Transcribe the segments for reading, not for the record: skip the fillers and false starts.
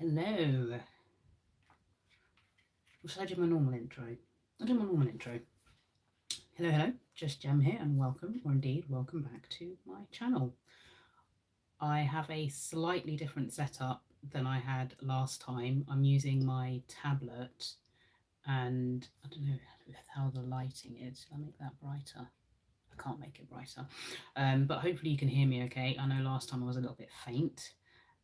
Hello. Or should I do my normal intro? I'll do my normal intro. Hello, hello. Just Jam here, and welcome, or indeed, welcome back to my channel. I have a slightly different setup than I had last time. I'm using my tablet, and I don't know how the lighting is. Should I make that brighter? I can't make it brighter. But hopefully you can hear me okay. I know last time I was a little bit faint,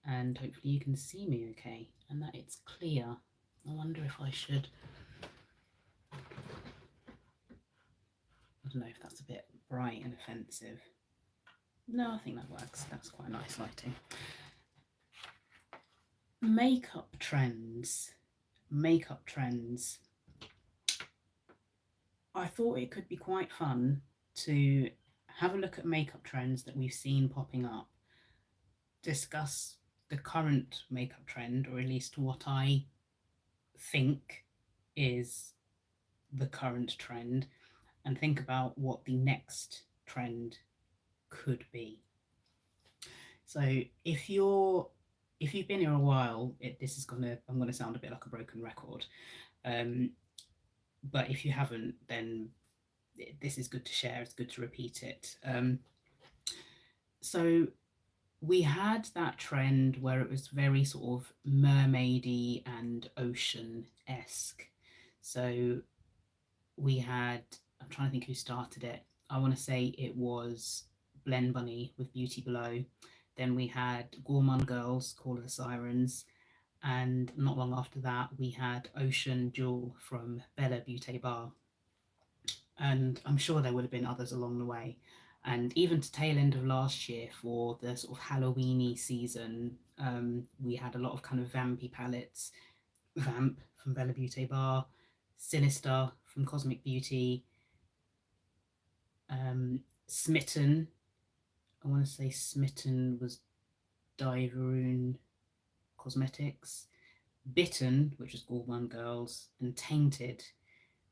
and hopefully you can see me okay, and that it's clear. I wonder if I should... I don't know if that's a bit bright and offensive. No, I think that works. That's quite nice lighting. Makeup trends. Makeup trends. I thought it could be quite fun to have a look at makeup trends that we've seen popping up, discuss the current makeup trend, or at least what I think is the current trend, and think about what the next trend could be. So if you've been here a while, I'm gonna sound a bit like a broken record. But if you haven't, then this is good to share. It's good to repeat it. So we had that trend where it was very sort of mermaidy and ocean-esque. So we had, I'm trying to think who started it. I want to say it was Blen Bunny with Beauty Below. Then we had Gourmand Girls, Call of the Sirens, and not long after that we had Ocean Jewel from Bella Beauté Bar. And I'm sure there would have been others along the way. And even to tail end of last year for the sort of Halloweeny season, we had a lot of kind of vampy palettes. Vamp from Bella Beauté Bar, Sinister from Cosmic Beauty, Smitten. I want to say Smitten was Diveroon Cosmetics, Bitten, which was Gourmand Girls, and Tainted,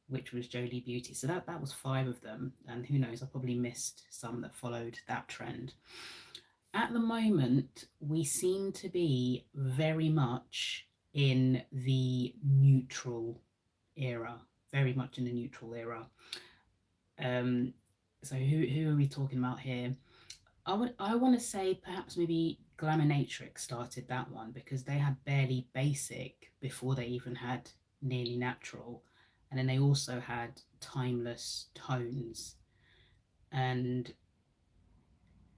which was Jolie Beauty. So that was 5 of them, and who knows, I probably missed some that followed that trend. At the moment, we seem to be very much in the neutral era, very much in the neutral era. So who are we talking about here? I want to say perhaps maybe Glaminatrix started that one, because they had Barely Basic before they even had Nearly Natural, and then they also had Timeless Tones, and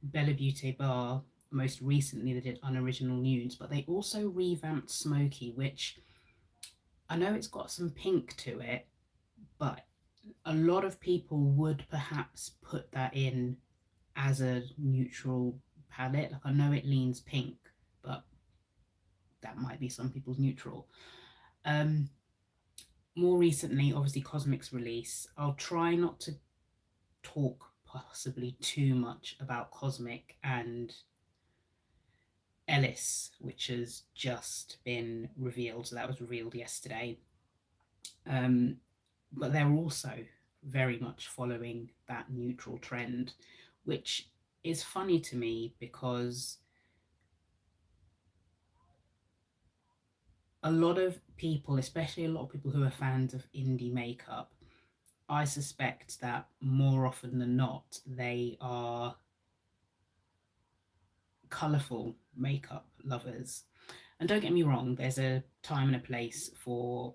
Bella Beauté Bar most recently they did Unoriginal Nudes, but they also revamped Smoky, which I know it's got some pink to it, but a lot of people would perhaps put that in as a neutral palette. Like, I know it leans pink, but that might be some people's neutral. More recently, obviously, Cosmic's release. I'll try not to talk possibly too much about Cosmic and Ellis, which has just been revealed. So that was revealed yesterday. But they're also very much following that neutral trend, which is funny to me because a lot of people, especially a lot of people who are fans of indie makeup, I suspect that more often than not, they are colourful makeup lovers. And don't get me wrong, there's a time and a place for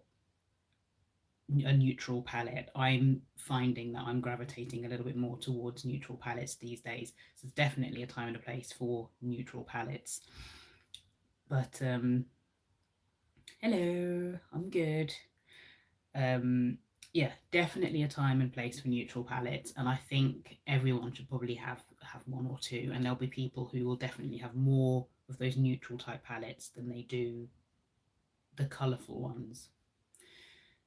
a neutral palette. I'm finding that I'm gravitating a little bit more towards neutral palettes these days. So there's definitely a time and a place for neutral palettes. But hello, I'm good. Yeah, definitely a time and place for neutral palettes, and I think everyone should probably have one or two, and there'll be people who will definitely have more of those neutral type palettes than they do the colourful ones.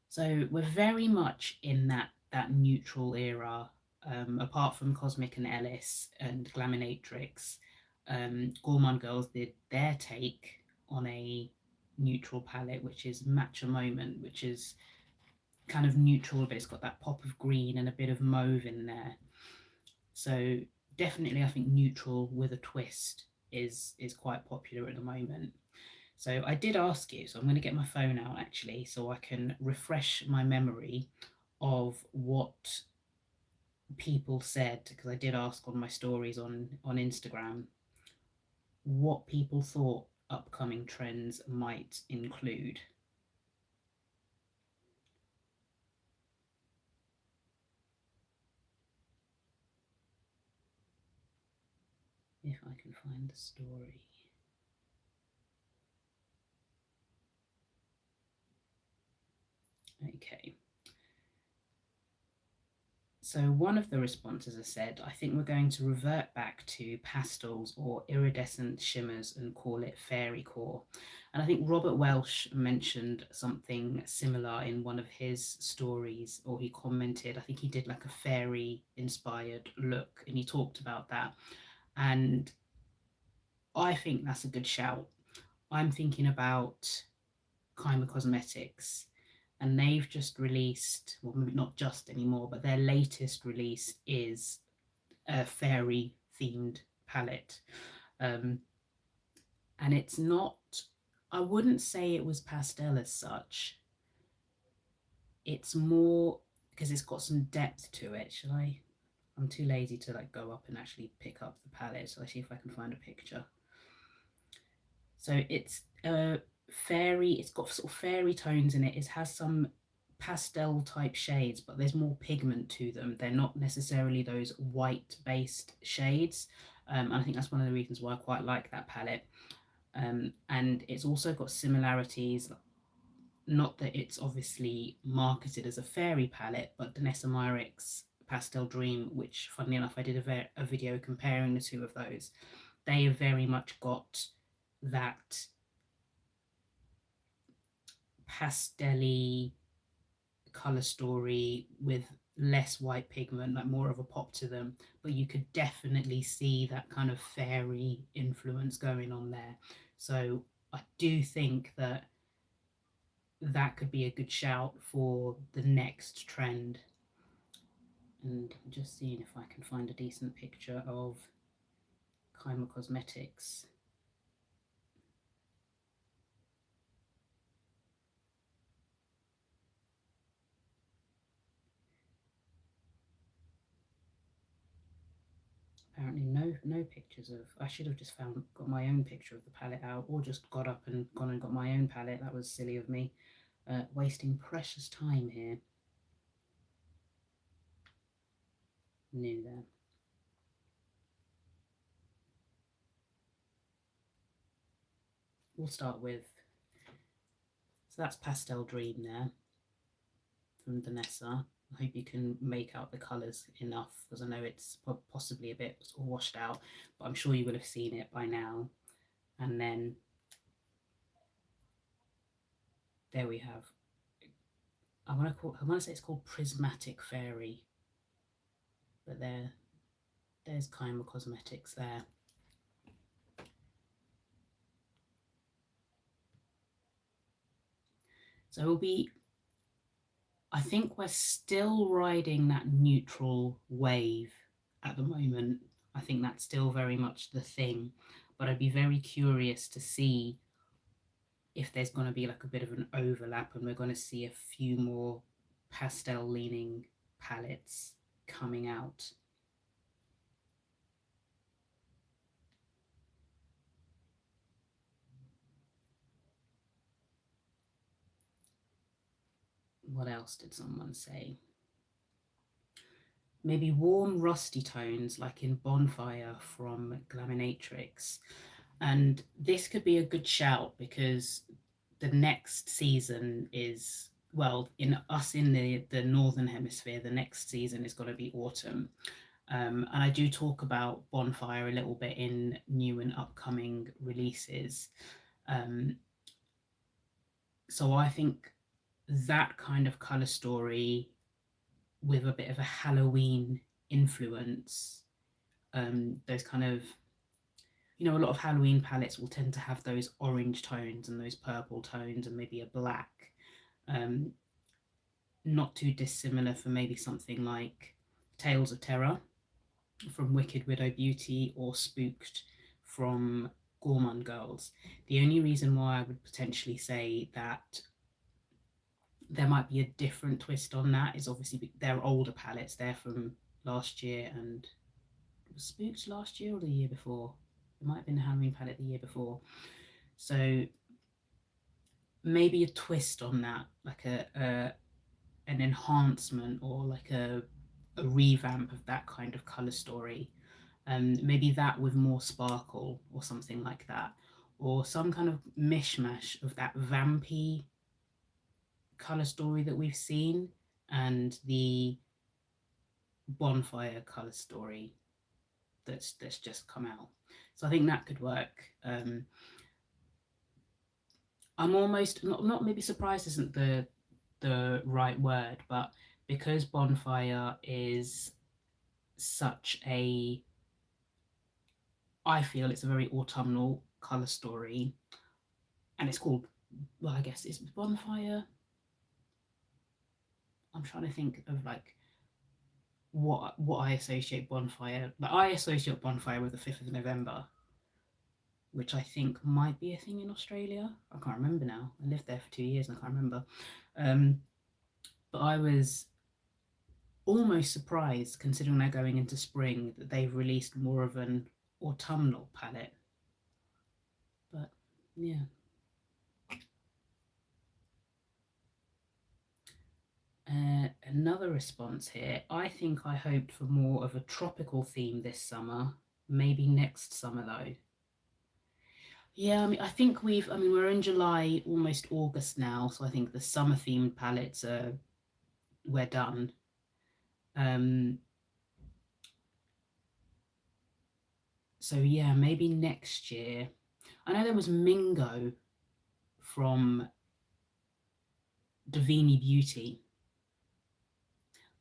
So we're very much in that neutral era. Apart from Cosmic and Ellis and Glaminatrix, Gourmand Girls did their take on a neutral palette, which is Match a Moment, which is kind of neutral, but it's got that pop of green and a bit of mauve in there. So definitely, I think neutral with a twist is quite popular at the moment. So I did ask you, so I'm going to get my phone out actually so I can refresh my memory of what people said, because I did ask on my stories on Instagram what people thought upcoming trends might include. If I can find the story. Okay. So one of the responses has said, I think we're going to revert back to pastels or iridescent shimmers and call it fairy core. And I think Robert Welsh mentioned something similar in one of his stories, or he commented, I think he did like a fairy inspired look and he talked about that. And I think that's a good shout. I'm thinking about Kyma Cosmetics, and they've just released, well, maybe not just anymore, but their latest release is a fairy themed palette. Um, and it's not, I wouldn't say it was pastel as such. It's more because it's got some depth to it. Should I? I'm too lazy to like go up and actually pick up the palette. So I see if I can find a picture. So it's fairy, it's got sort of fairy tones in it. It has some pastel type shades, but there's more pigment to them. They're not necessarily those white based shades. And I think that's one of the reasons why I quite like that palette. And it's also got similarities, not that it's obviously marketed as a fairy palette, but Danessa Myricks Pastel Dream, which funnily enough, I did a video comparing the two of those. They have very much got that pastelly color story with less white pigment, like more of a pop to them, but you could definitely see that kind of fairy influence going on there. So I do think that that could be a good shout for the next trend. And I'm just seeing if I can find a decent picture of Kyma Cosmetics. Apparently no pictures of, I should have just got my own picture of the palette out, or just got up and gone and got my own palette. That was silly of me, wasting precious time here. New there. We'll start with, so that's Pastel Dream there from Danessa. I hope you can make out the colours enough, because I know it's possibly a bit washed out, but I'm sure you will have seen it by now. And then there we have, I want to say it's called Prismatic Fairy, but there's Kyma Cosmetics there. So it'll be, I think we're still riding that neutral wave at the moment. I think that's still very much the thing, but I'd be very curious to see if there's going to be like a bit of an overlap and we're going to see a few more pastel leaning palettes coming out. What else did someone say? Maybe warm rusty tones like in Bonfire from Glaminatrix. And this could be a good shout because the next season is, well, in us in the northern hemisphere, the next season is going to be autumn. And I do talk about Bonfire a little bit in new and upcoming releases. Um, so I think that kind of color story with a bit of a Halloween influence, those kind of, you know, a lot of Halloween palettes will tend to have those orange tones and those purple tones and maybe a black. Um, Not too dissimilar for maybe something like Tales of Terror from Wicked Widow Beauty, or Spooked from Gourmand Girls. The only reason why I would potentially say that there might be a different twist on that is obviously they're older palettes. They're from last year, and it was Spooked last year or the year before. It might have been the Halloween palette the year before. So maybe a twist on that, like an enhancement or like a revamp of that kind of color story. Maybe that with more sparkle or something like that, or some kind of mishmash of that vampy color story that we've seen and the bonfire color story that's just come out. So I think that could work. I'm almost not maybe surprised isn't the right word, but because bonfire is such a, I feel it's a very autumnal color story, and it's called, well, I guess it's bonfire. I'm trying to think of like what I associate bonfire. Like I associate bonfire with the 5th of November, which I think might be a thing in Australia. I can't remember now. I lived there for 2 years and I can't remember. But I was almost surprised, considering they're going into spring, that they've released more of an autumnal palette. But yeah. Another response here. I think I hoped for more of a tropical theme this summer. Maybe next summer though. Yeah, I mean, we're in July, almost August now, so I think the summer themed palettes we're done. So yeah, maybe next year. I know there was Mingo from Davini Beauty.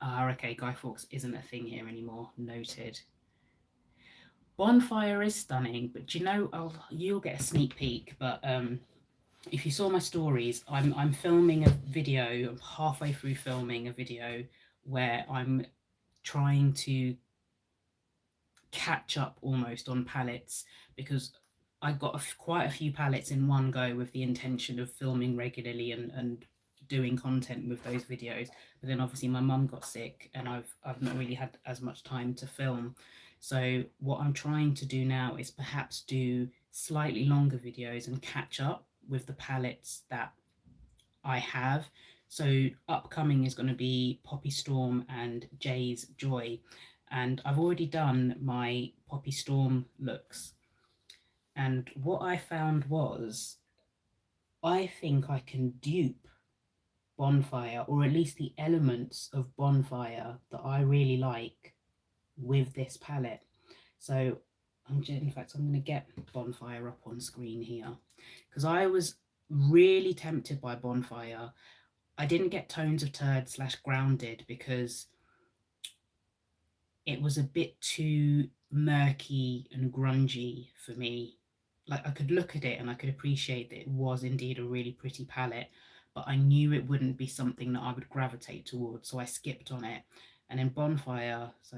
Okay, Guy Fawkes isn't a thing here anymore. Noted. Bonfire is stunning, but you know, you'll get a sneak peek. But if you saw my stories, I'm filming a video. I'm halfway through filming a video where I'm trying to catch up almost on palettes, because I got quite a few palettes in one go with the intention of filming regularly and doing content with those videos. But then obviously my mum got sick and I've not really had as much time to film. So what I'm trying to do now is perhaps do slightly longer videos and catch up with the palettes that I have. So upcoming is going to be Poppy Storm and Jay's Joy. And I've already done my Poppy Storm looks. And what I found was, I think I can dupe Bonfire, or at least the elements of Bonfire that I really like, with this palette. So I'm going to get Bonfire up on screen here, because I was really tempted by Bonfire. I didn't get Tones of Turd / Grounded because it was a bit too murky and grungy for me. Like I could look at it and I could appreciate that it was indeed a really pretty palette, but I knew it wouldn't be something that I would gravitate towards, so I skipped on it. And then Bonfire, so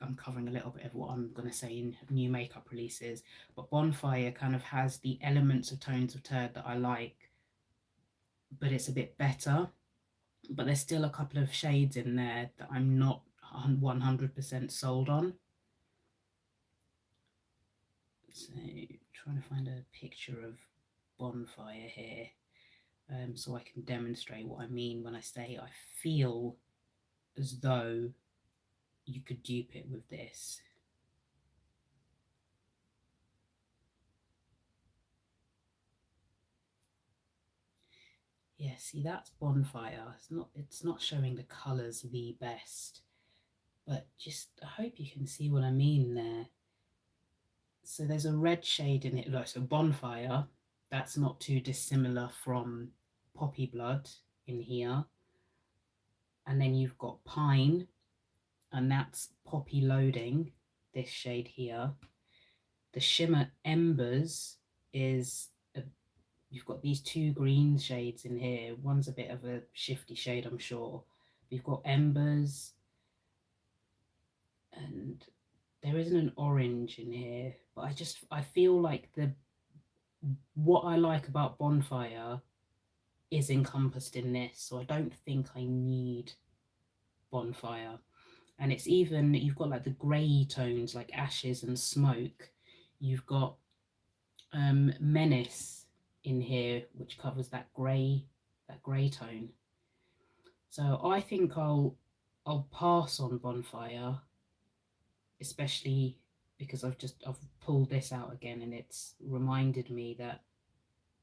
I'm covering a little bit of what I'm going to say in new makeup releases, but Bonfire kind of has the elements of Tones of Turd that I like, but it's a bit better. But there's still a couple of shades in there that I'm not 100% sold on. So trying to find a picture of Bonfire here, so I can demonstrate what I mean when I say I feel as though you could dupe it with this. Yeah, see, that's Bonfire. It's not showing the colours the best, but just I hope you can see what I mean there. So there's a red shade in it. Look, so Bonfire, that's not too dissimilar from Poppy Blood in here. And then you've got Pine, and that's Poppy Loading, this shade here. The Shimmer Embers is you've got these two green shades in here. One's a bit of a shifty shade, I'm sure. We've got Embers, and there isn't an orange in here, but I feel like the what I like about Bonfire is encompassed in this, so I don't think I need Bonfire. And it's even, you've got like the grey tones like Ashes and Smoke. You've got Menace in here, which covers that grey tone. So I think I'll pass on Bonfire, especially because I've pulled this out again and it's reminded me that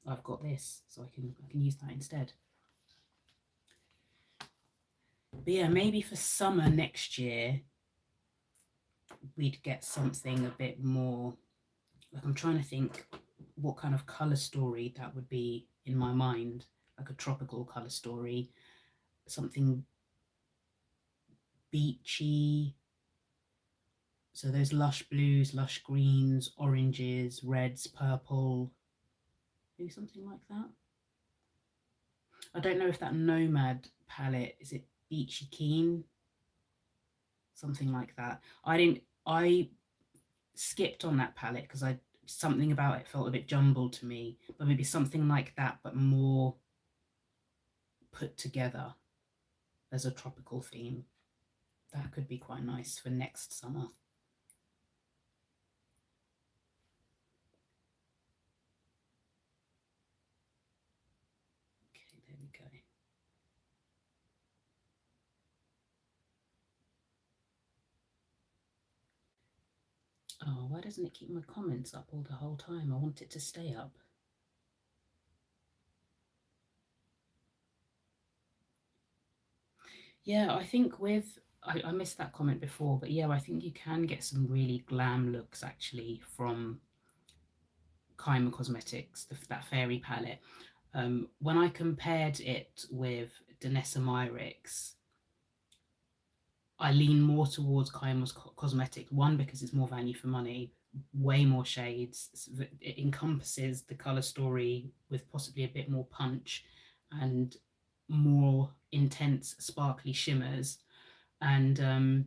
I've got this, so I can use that instead. But yeah, maybe for summer next year we'd get something a bit more, like, I'm trying to think what kind of color story that would be in my mind, like a tropical color story, something beachy. So those lush blues, lush greens, oranges, reds, purple, maybe something like that. I don't know if that Nomad palette, is it Beachy Keen? Something like that. I skipped on that palette because I something about it felt a bit jumbled to me, but maybe something like that, but more put together as a tropical theme. That could be quite nice for next summer. Okay, there we go. Oh, why doesn't it keep my comments up all the whole time? I want it to stay up. Yeah, I think I missed that comment before, but yeah, I think you can get some really glam looks actually from Kaima Cosmetics, that fairy palette. When I compared it with Danessa Myricks, I lean more towards Kaima's Cosmetics. One, because it's more value for money, way more shades. It encompasses the color story with possibly a bit more punch and more intense, sparkly shimmers. And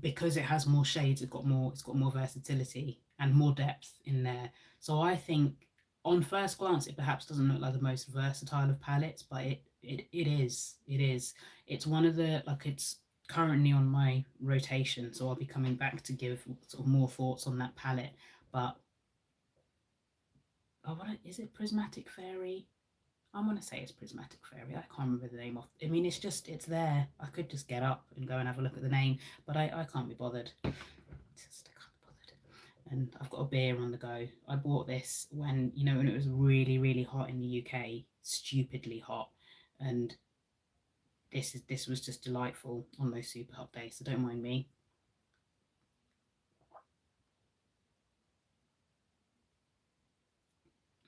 because it has more shades, it's got more versatility and more depth in there. So I think on first glance it perhaps doesn't look like the most versatile of palettes, but it is. It's one of the, like, it's currently on my rotation, so I'll be coming back to give sort of more thoughts on that palette. But oh, is it Prismatic Fairy? I'm gonna say it's Prismatic Fairy. I can't remember the name of. I mean, it's there. I could just get up and go and have a look at the name, but I can't be bothered. Just I can't be bothered. And I've got a beer on the go. I bought this when it was really really hot in the UK, stupidly hot, and this was just delightful on those super hot days. So don't mind me.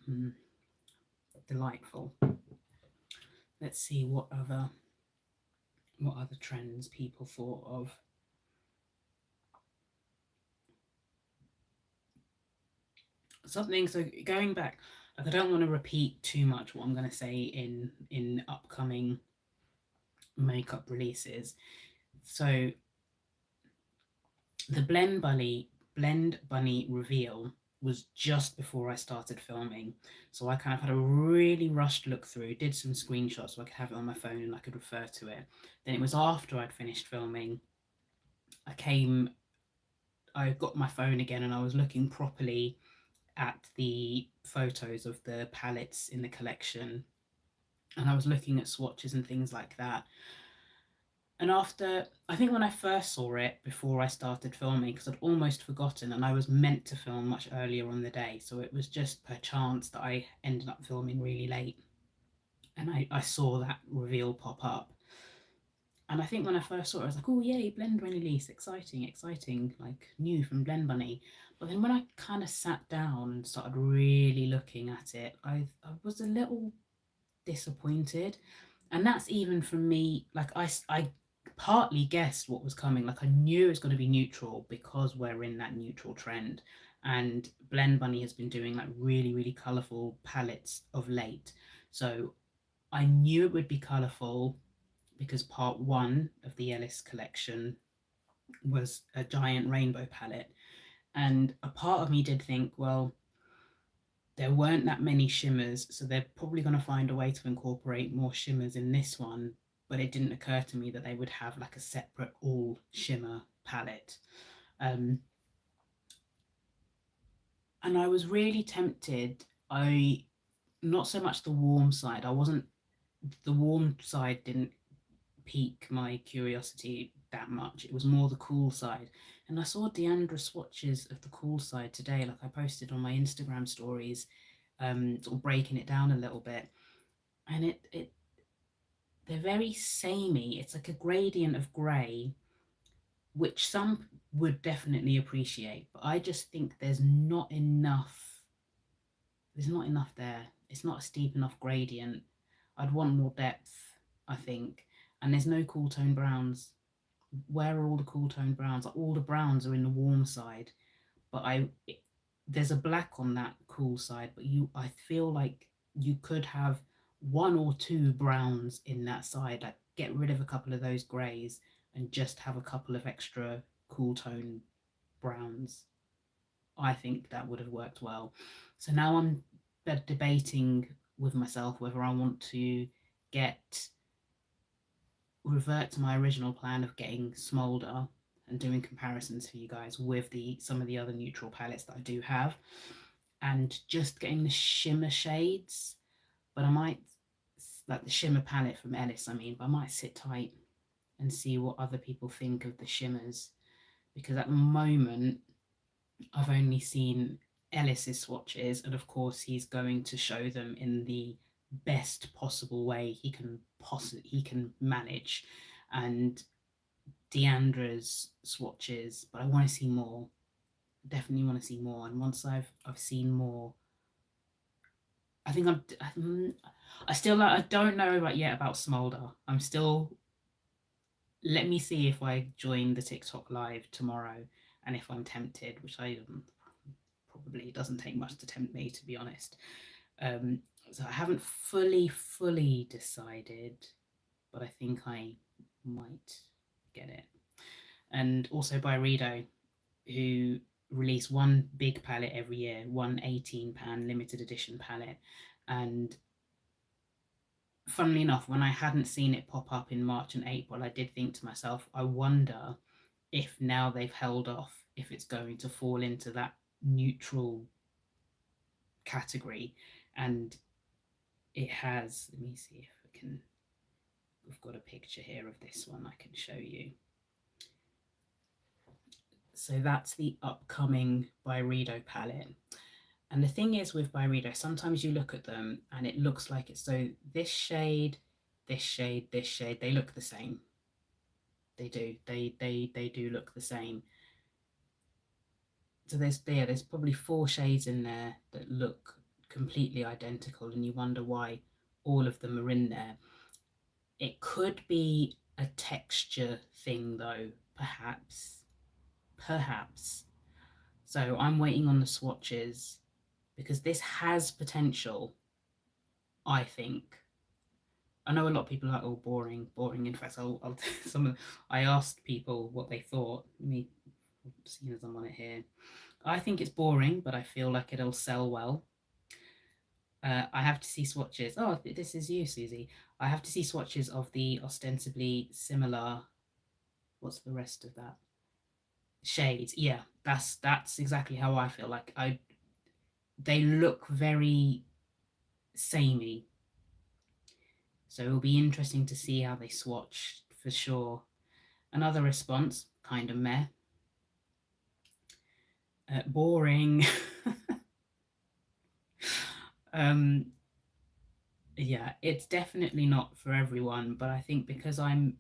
Mm, delightful. Let's see what other trends people thought of. Something, so going back, like, I don't want to repeat too much what I'm going to say in upcoming makeup releases. So the Blend Bunny reveal was just before I started filming, so I kind of had a really rushed look through, did some screenshots so I could have it on my phone and I could refer to it. Then it was after I'd finished filming, I got my phone again and I was looking properly at the photos of the palettes in the collection, and I was looking at swatches and things like that. And after, I think when I first saw it before I started filming, because I'd almost forgotten and I was meant to film much earlier on the day, so it was just per chance that I ended up filming really late. And I saw that reveal pop up. And I think when I first saw it, I was like, oh, yay, Blend release, exciting, exciting, like new from Blend Bunny. But then when I kind of sat down and started really looking at it, I was a little disappointed. And that's even from me, like, I partly guessed what was coming. Like, I knew it was going to be neutral because we're in that neutral trend. And Blend Bunny has been doing like really, really colourful palettes of late. So I knew it would be colourful because part one of the Ellis collection was a giant rainbow palette. And a part of me did think, well, there weren't that many shimmers, so they're probably going to find a way to incorporate more shimmers in this one, but it didn't occur to me that they would have like a separate all shimmer palette. Um, and I was really tempted. I Not so much the warm side. I wasn't The warm side didn't pique my curiosity that much. It was more the cool side. And I saw Deandra swatches of the cool side today, like I posted on my Instagram stories, sort of breaking it down a little bit. And they're very samey. It's like a gradient of grey, which some would definitely appreciate, but I just think there's not enough there. It's not a steep enough gradient. I'd want more depth, I think. And there's no cool tone browns. Where are all the cool tone browns? Like, all the browns are in the warm side, but there's a black on that cool side, but I feel like you could have one or two browns in that side, like get rid of a couple of those greys and just have a couple of extra cool tone browns. I think that would have worked well. So now I'm debating with myself whether I want to get revert to my original plan of getting Smolder and doing comparisons for you guys with some of the other neutral palettes that I do have, and just getting the shimmer shades. But I might, like the shimmer palette from Ellis, but I might sit tight and see what other people think of the shimmers, because at the moment I've only seen Ellis's swatches, and of course he's going to show them in the best possible way he can manage, and Deandra's swatches, but I want to see more. Definitely want to see more, and once I've seen more, I think I don't know about Smolder. I'm still Let me see if I join the TikTok live tomorrow, and if I'm tempted, which I probably doesn't take much to tempt me, to be honest. So I haven't fully decided, but I think I might get it. And also Byredo, who release one big palette every year, one 18 pan limited edition palette. And funnily enough, when I hadn't seen it pop up in March and April, I did think to myself, I wonder if now they've held off, if it's going to fall into that neutral category. And it has. Let me see if we can. We've got a picture here of this one I can show you. So that's the upcoming Byredo palette. And the thing is with Byredo, sometimes you look at them and it looks like it's so this shade, this shade, this shade, they look the same. They do. They do look the same. So there's probably 4 shades in there that look completely identical, and you wonder why all of them are in there. It could be a texture thing though, perhaps. So I'm waiting on the swatches, because this has potential, I think. I know a lot of people are like, oh, boring. In fact, I asked people what they thought. Me, seeing as I'm on it here, I think it's boring, but I feel like it'll sell well. I have to see swatches. Oh, this is you, Susie. I have to see swatches of the ostensibly similar. What's the rest of that? Shades. Yeah, that's exactly how I feel. Like they look very samey. So it'll be interesting to see how they swatch for sure. Another response, kind of meh. Boring. Yeah, it's definitely not for everyone, but I think because I'm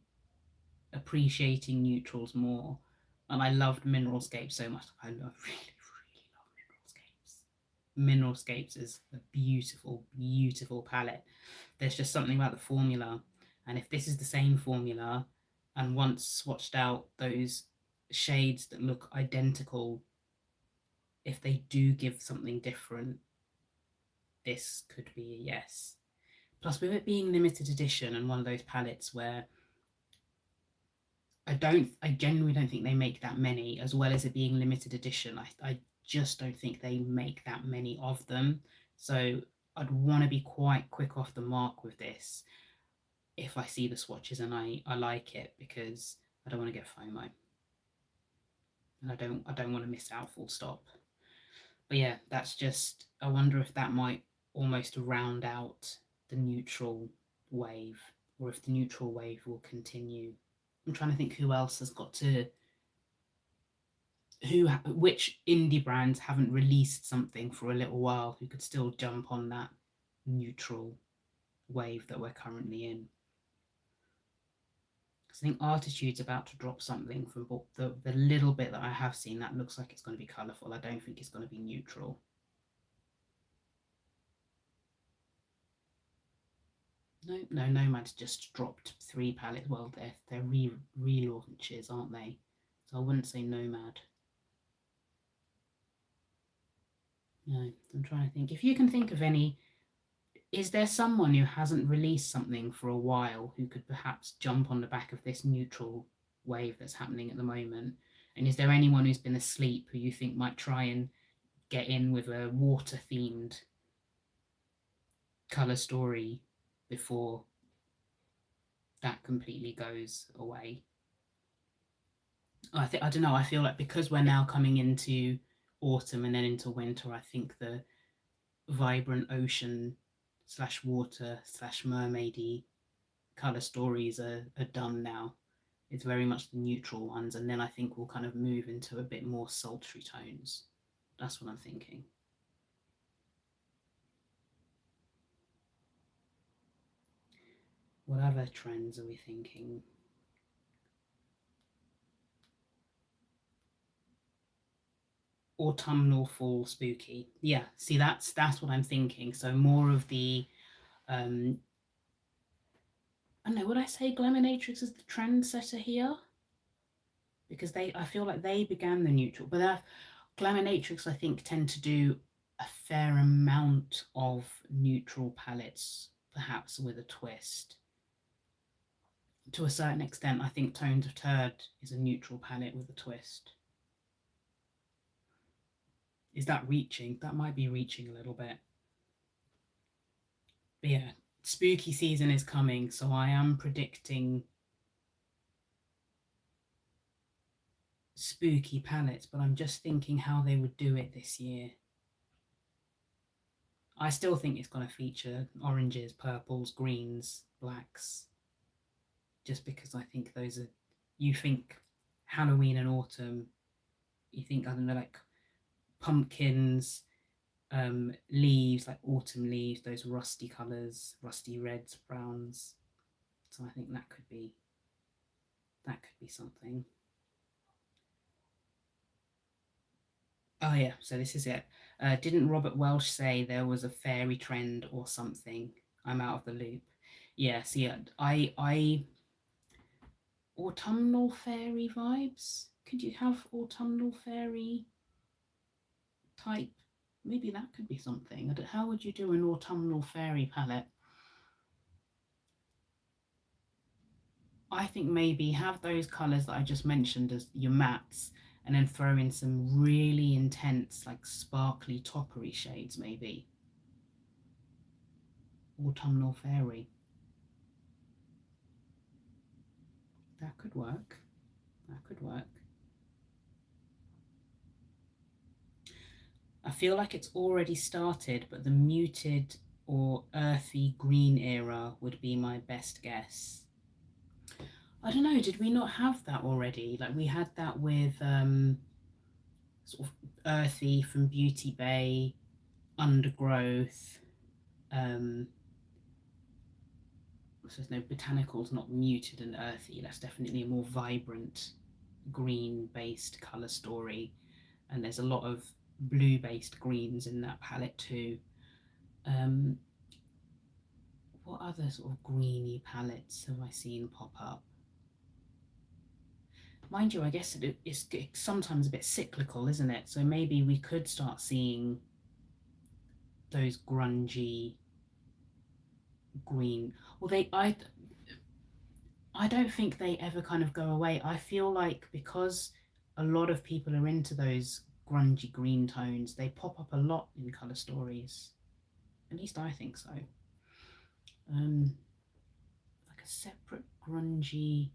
appreciating neutrals more, and I loved Mineralscape so much, really love Mineralscapes. Mineralscapes is a beautiful palette. There's just something about the formula, and if this is the same formula, and once swatched out those shades that look identical, if they do give something different, this could be a yes. Plus, with it being limited edition and one of those palettes where I genuinely don't think they make that many, as well as it being limited edition. I just don't think they make that many of them. So I'd want to be quite quick off the mark with this if I see the swatches and I like it, because I don't want to get FOMO. And I don't want to miss out, full stop. But yeah, that's just, I wonder if that might almost round out the neutral wave, or if the neutral wave will continue. I'm trying to think who else has got to, which indie brands haven't released something for a little while who could still jump on that neutral wave that we're currently in. Because I think Artitude's about to drop something from the little bit that I have seen that looks like it's going to be colourful. I don't think it's going to be neutral. No, Nomad's just dropped 3 palettes. Well, they're relaunches, aren't they? So I wouldn't say Nomad. No, I'm trying to think. If you can think of any, is there someone who hasn't released something for a while who could perhaps jump on the back of this neutral wave that's happening at the moment? And is there anyone who's been asleep who you think might try and get in with a water themed color story before that completely goes away? I don't know. I feel like because we're now coming into autumn and then into winter, I think the vibrant ocean slash water slash mermaidy color stories are done now. It's very much the neutral ones, and then I think we'll kind of move into a bit more sultry tones. That's what I'm thinking. What other trends are we thinking? Autumnal, fall, spooky. Yeah, see, that's what I'm thinking. So more of the I don't know, would I say Glaminatrix is the trendsetter here? Because I feel like they began the neutral, but Glaminatrix, I think, tend to do a fair amount of neutral palettes, perhaps with a twist. To a certain extent, I think Tones of Turd is a neutral palette with a twist. Is that reaching? That might be reaching a little bit. But yeah, spooky season is coming, so I am predicting spooky palettes, but I'm just thinking how they would do it this year. I still think it's going to feature oranges, purples, greens, blacks, just because I think those are, you think Halloween and autumn, you think, I don't know, like pumpkins, leaves, like autumn leaves, those rusty colours, rusty reds, browns. So I think that could be something. Oh yeah, so this is it. Didn't Robert Welsh say there was a fairy trend or something? I'm out of the loop. Yeah, see, I autumnal fairy vibes. Could you have autumnal fairy type? Maybe that could be something. How would you do an autumnal fairy palette? I think maybe have those colours that I just mentioned as your mattes, and then throw in some really intense, like sparkly, toppery shades, maybe. Autumnal fairy. That could work. That could work. I feel like it's already started, but the muted or earthy green era would be my best guess. I don't know, did we not have that already? Like we had that with sort of earthy from Beauty Bay, undergrowth, um so there's no botanicals, not muted and earthy. That's definitely a more vibrant green based color story. And there's a lot of blue based greens in that palette too. Um, what other sort of greeny palettes have I seen pop up? Mind you, I guess it's sometimes a bit cyclical, isn't it? So maybe we could start seeing those grungy green. Well, I don't think they ever kind of go away. I feel like because a lot of people are into those grungy green tones, they pop up a lot in color stories. At least I think so. Like a separate grungy.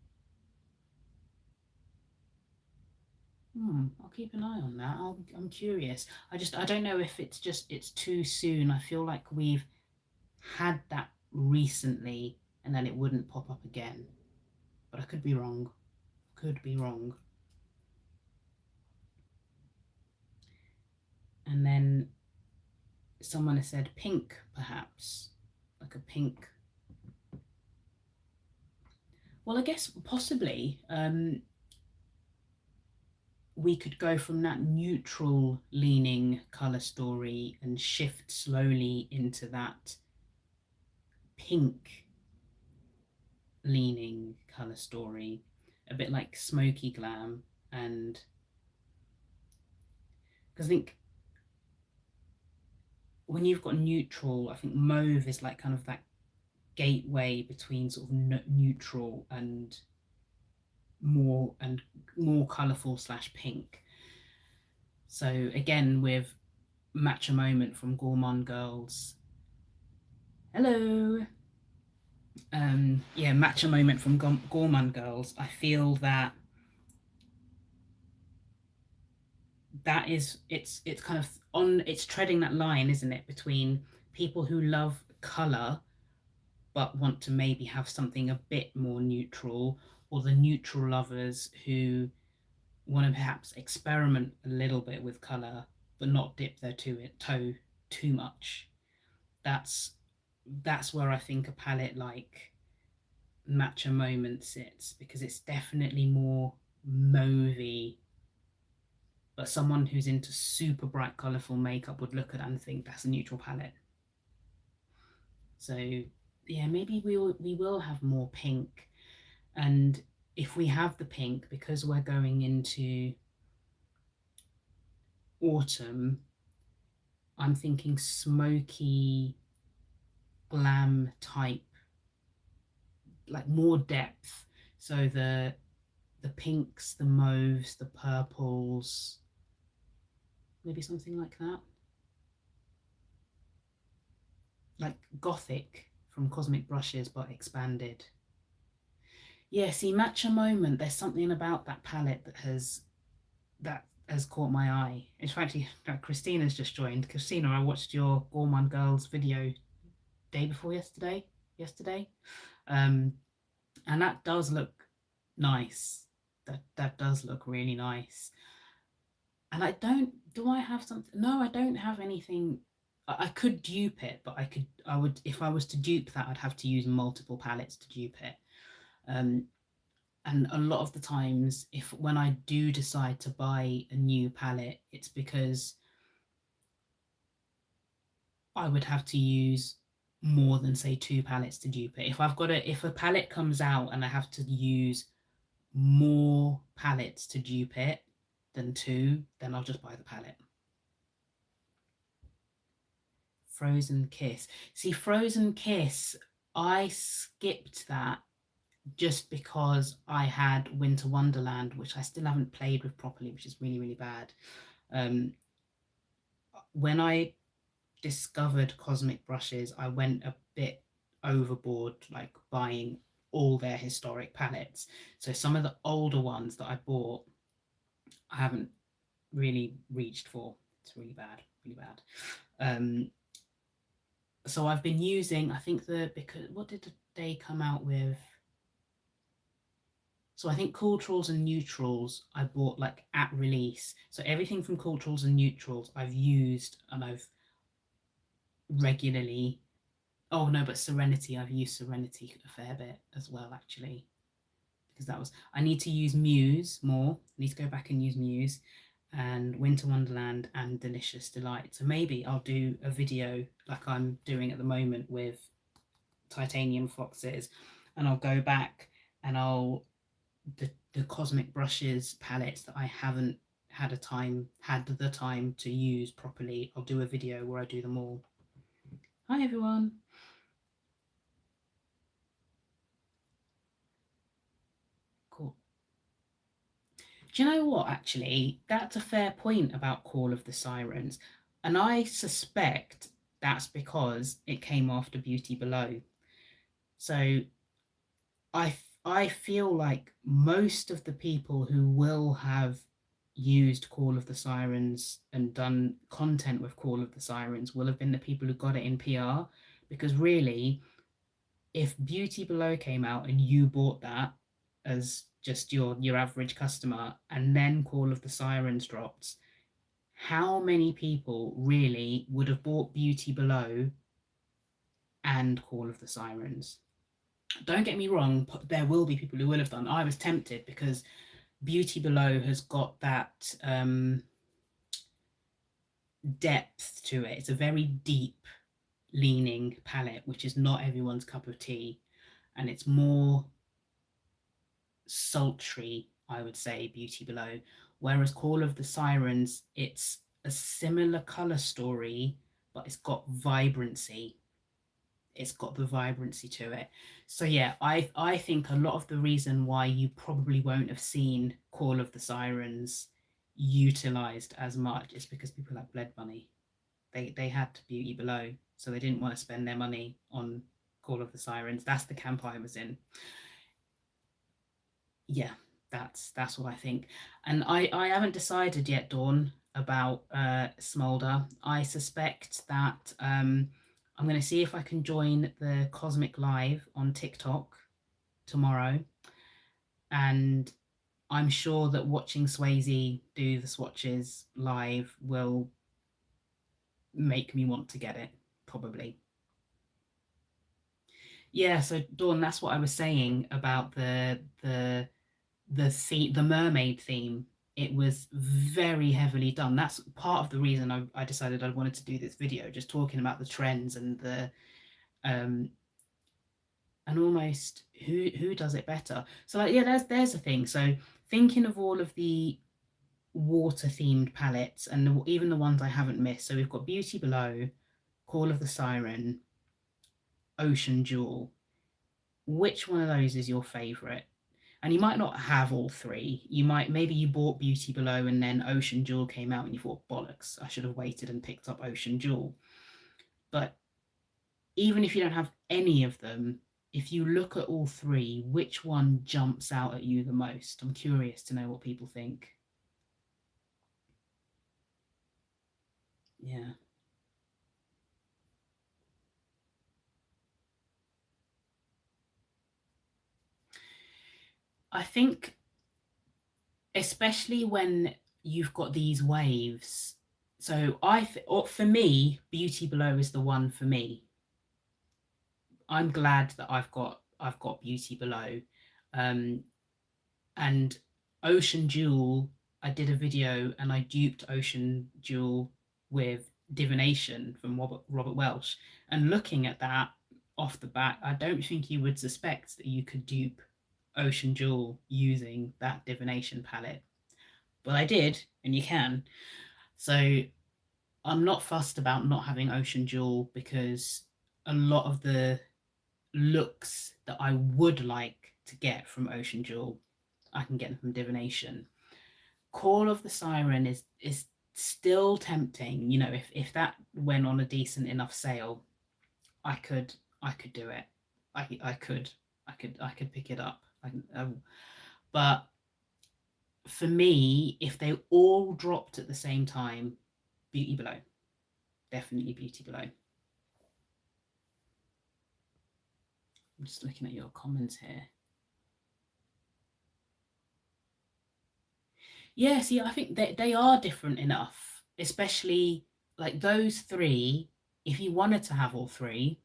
I'll keep an eye on that. I'm curious. I don't know if it's too soon. I feel like we've had that recently and then it wouldn't pop up again. But I could be wrong. Could be wrong. And then someone has said pink, perhaps. Like a pink. Well, I guess possibly. We could go from that neutral leaning color story and shift slowly into that pink leaning color story, a bit like smoky glam. And because I think when you've got neutral, I think mauve is like kind of that gateway between sort of neutral and more colorful slash pink. So again, with Matcha Moment from Gourmand Girls. Hello. Yeah, Matcha Moment from Gourmand Girls. I feel that it's kind of it's treading that line, isn't it, between people who love color but want to maybe have something a bit more neutral, or the neutral lovers who want to perhaps experiment a little bit with color but not dip their toe too much. That's where I think a palette like Matcha Moment sits, because it's definitely more mauvey, but someone who's into super bright colorful makeup would look at that and think that's a neutral palette. So yeah, maybe we will have more pink. And if we have the pink, because we're going into autumn, I'm thinking smoky glam type, like more depth. So the pinks, the mauves, the purples, maybe something like that. Like gothic from Cosmic Brushes, but expanded. Yeah, see, Matcha Moment, there's something about that palette that has caught my eye. In fact, Christina's just joined. Christina, I watched your Gourmand Girls video day before yesterday. Yesterday, um, and that does look nice. That does look really nice. And I don't. Do I have something? No, I don't have anything. I could dupe it, but I would, if I was to dupe that, I'd have to use multiple palettes to dupe it. Um, and a lot of the times, if when I do decide to buy a new palette, it's because I would have to use more than say two palettes to dupe it. If a palette comes out and I have to use more palettes to dupe it than two, then I'll just buy the palette. Frozen Kiss. See, Frozen Kiss, I skipped that just because I had Winter Wonderland, which I still haven't played with properly, which is really, really bad. When I discovered Cosmic Brushes, I went a bit overboard, like buying all their historic palettes. So some of the older ones that I bought, I haven't really reached for. It's really bad, really bad. So I've been using, I think because what did they come out with? So I think Culturals and Neutrals I bought like at release. So everything from Culturals and Neutrals I've used and I've regularly. Oh no, but Serenity, I've used Serenity a fair bit as well, actually, because I need to use Muse more. I need to go back and use Muse and Winter Wonderland and Delicious Delight. So maybe I'll do a video like I'm doing at the moment with Titanium Foxes, and I'll go back and the Cosmic Brushes palettes that I haven't had the time to use properly. I'll do a video where I do them all. Hi everyone. Cool. Do you know what, actually? That's a fair point about Call of the Sirens. And I suspect that's because it came after Beauty Below. So I feel like most of the people who will have used Call of the Sirens and done content with Call of the Sirens will have been the people who got it in PR, because really, if Beauty Below came out and you bought that as just your average customer, and then Call of the Sirens dropped, how many people really would have bought Beauty Below and Call of the Sirens? Don't get me wrong, there will be people who will have done. I was tempted because Beauty Below has got that depth to it. It's a very deep leaning palette, which is not everyone's cup of tea, and it's more sultry, I would say, Beauty Below. Whereas Call of the Sirens, it's a similar color story, but it's got vibrancy. It's got the vibrancy to it. So yeah, I think a lot of the reason why you probably won't have seen Call of the Sirens utilized as much is because people like Bled Bunny. They had Beauty Below, so they didn't want to spend their money on Call of the Sirens. That's the camp I was in. Yeah, that's what I think. And I haven't decided yet, Dawn, about Smolder. I suspect that I'm going to see if I can join the Cosmic Live on TikTok tomorrow, and I'm sure that watching Swayze do the swatches live will make me want to get it, probably. Yeah, so Dawn, that's what I was saying about the mermaid theme. It was very heavily done. That's part of the reason I decided I wanted to do this video, just talking about the trends and the um and almost who does it better. So like, yeah, there's a thing. So thinking of all of the water themed palettes and even the ones I haven't missed. So we've got Beauty Below, Call of the Siren, Ocean Jewel. Which one of those is your favorite? And you might not have all three. You might, maybe you bought Beauty Below and then Ocean Jewel came out and you thought, bollocks, I should have waited and picked up Ocean Jewel. But even if you don't have any of them, if you look at all three, which one jumps out at you the most? I'm curious to know what people think. Yeah. I think, especially when you've got these waves. So or for me, Beauty Below is the one for me. I'm glad that I've got Beauty Below, and Ocean Jewel. I did a video and I duped Ocean Jewel with Divination from Robert Welsh, and looking at that off the bat, I don't think you would suspect that you could dupe Ocean Jewel using that Divination palette, but I did, and you can. So I'm not fussed about not having Ocean Jewel because a lot of the looks that I would like to get from Ocean Jewel, I can get them from Divination. Call of the Siren is still tempting. You know, if that went on a decent enough sale, I could do it. I could pick it up. But for me, if they all dropped at the same time, Beauty Below, definitely Beauty Below. I'm just looking at your comments here. Yeah, see, I think they are different enough, especially like those three. If you wanted to have all three,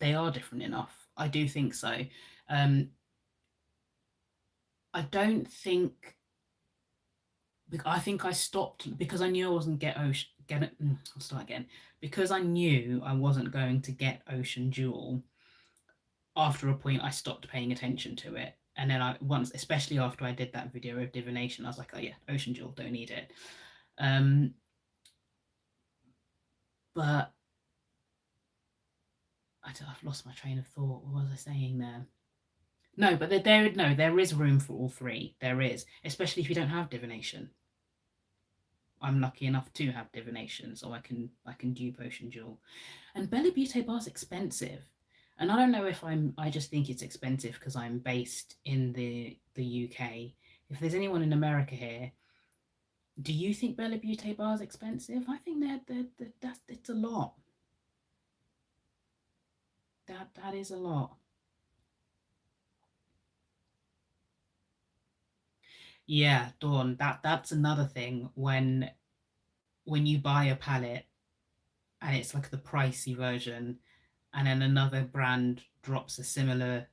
they are different enough. I do think so. Um, I don't think. I think I stopped because I knew I wasn't get it. I'll start again. Because I knew I wasn't going to get Ocean Jewel. After a point, I stopped paying attention to it, and then especially after I did that video of Divination, I was like, oh yeah, Ocean Jewel, don't need it. But I've lost my train of thought. What was I saying there? No, but there is room for all three. There is, especially if you don't have Divination. I'm lucky enough to have divination, so I can dupe Ocean Jewel. And Bella Beauté Bar's expensive. And I don't know if I just think it's expensive because I'm based in the UK. If there's anyone in America here, do you think Bella Beauté Bar is expensive? I think that's it's a lot. That is a lot. Yeah, Dawn, that's another thing when you buy a palette and it's like the pricey version and then another brand drops a similar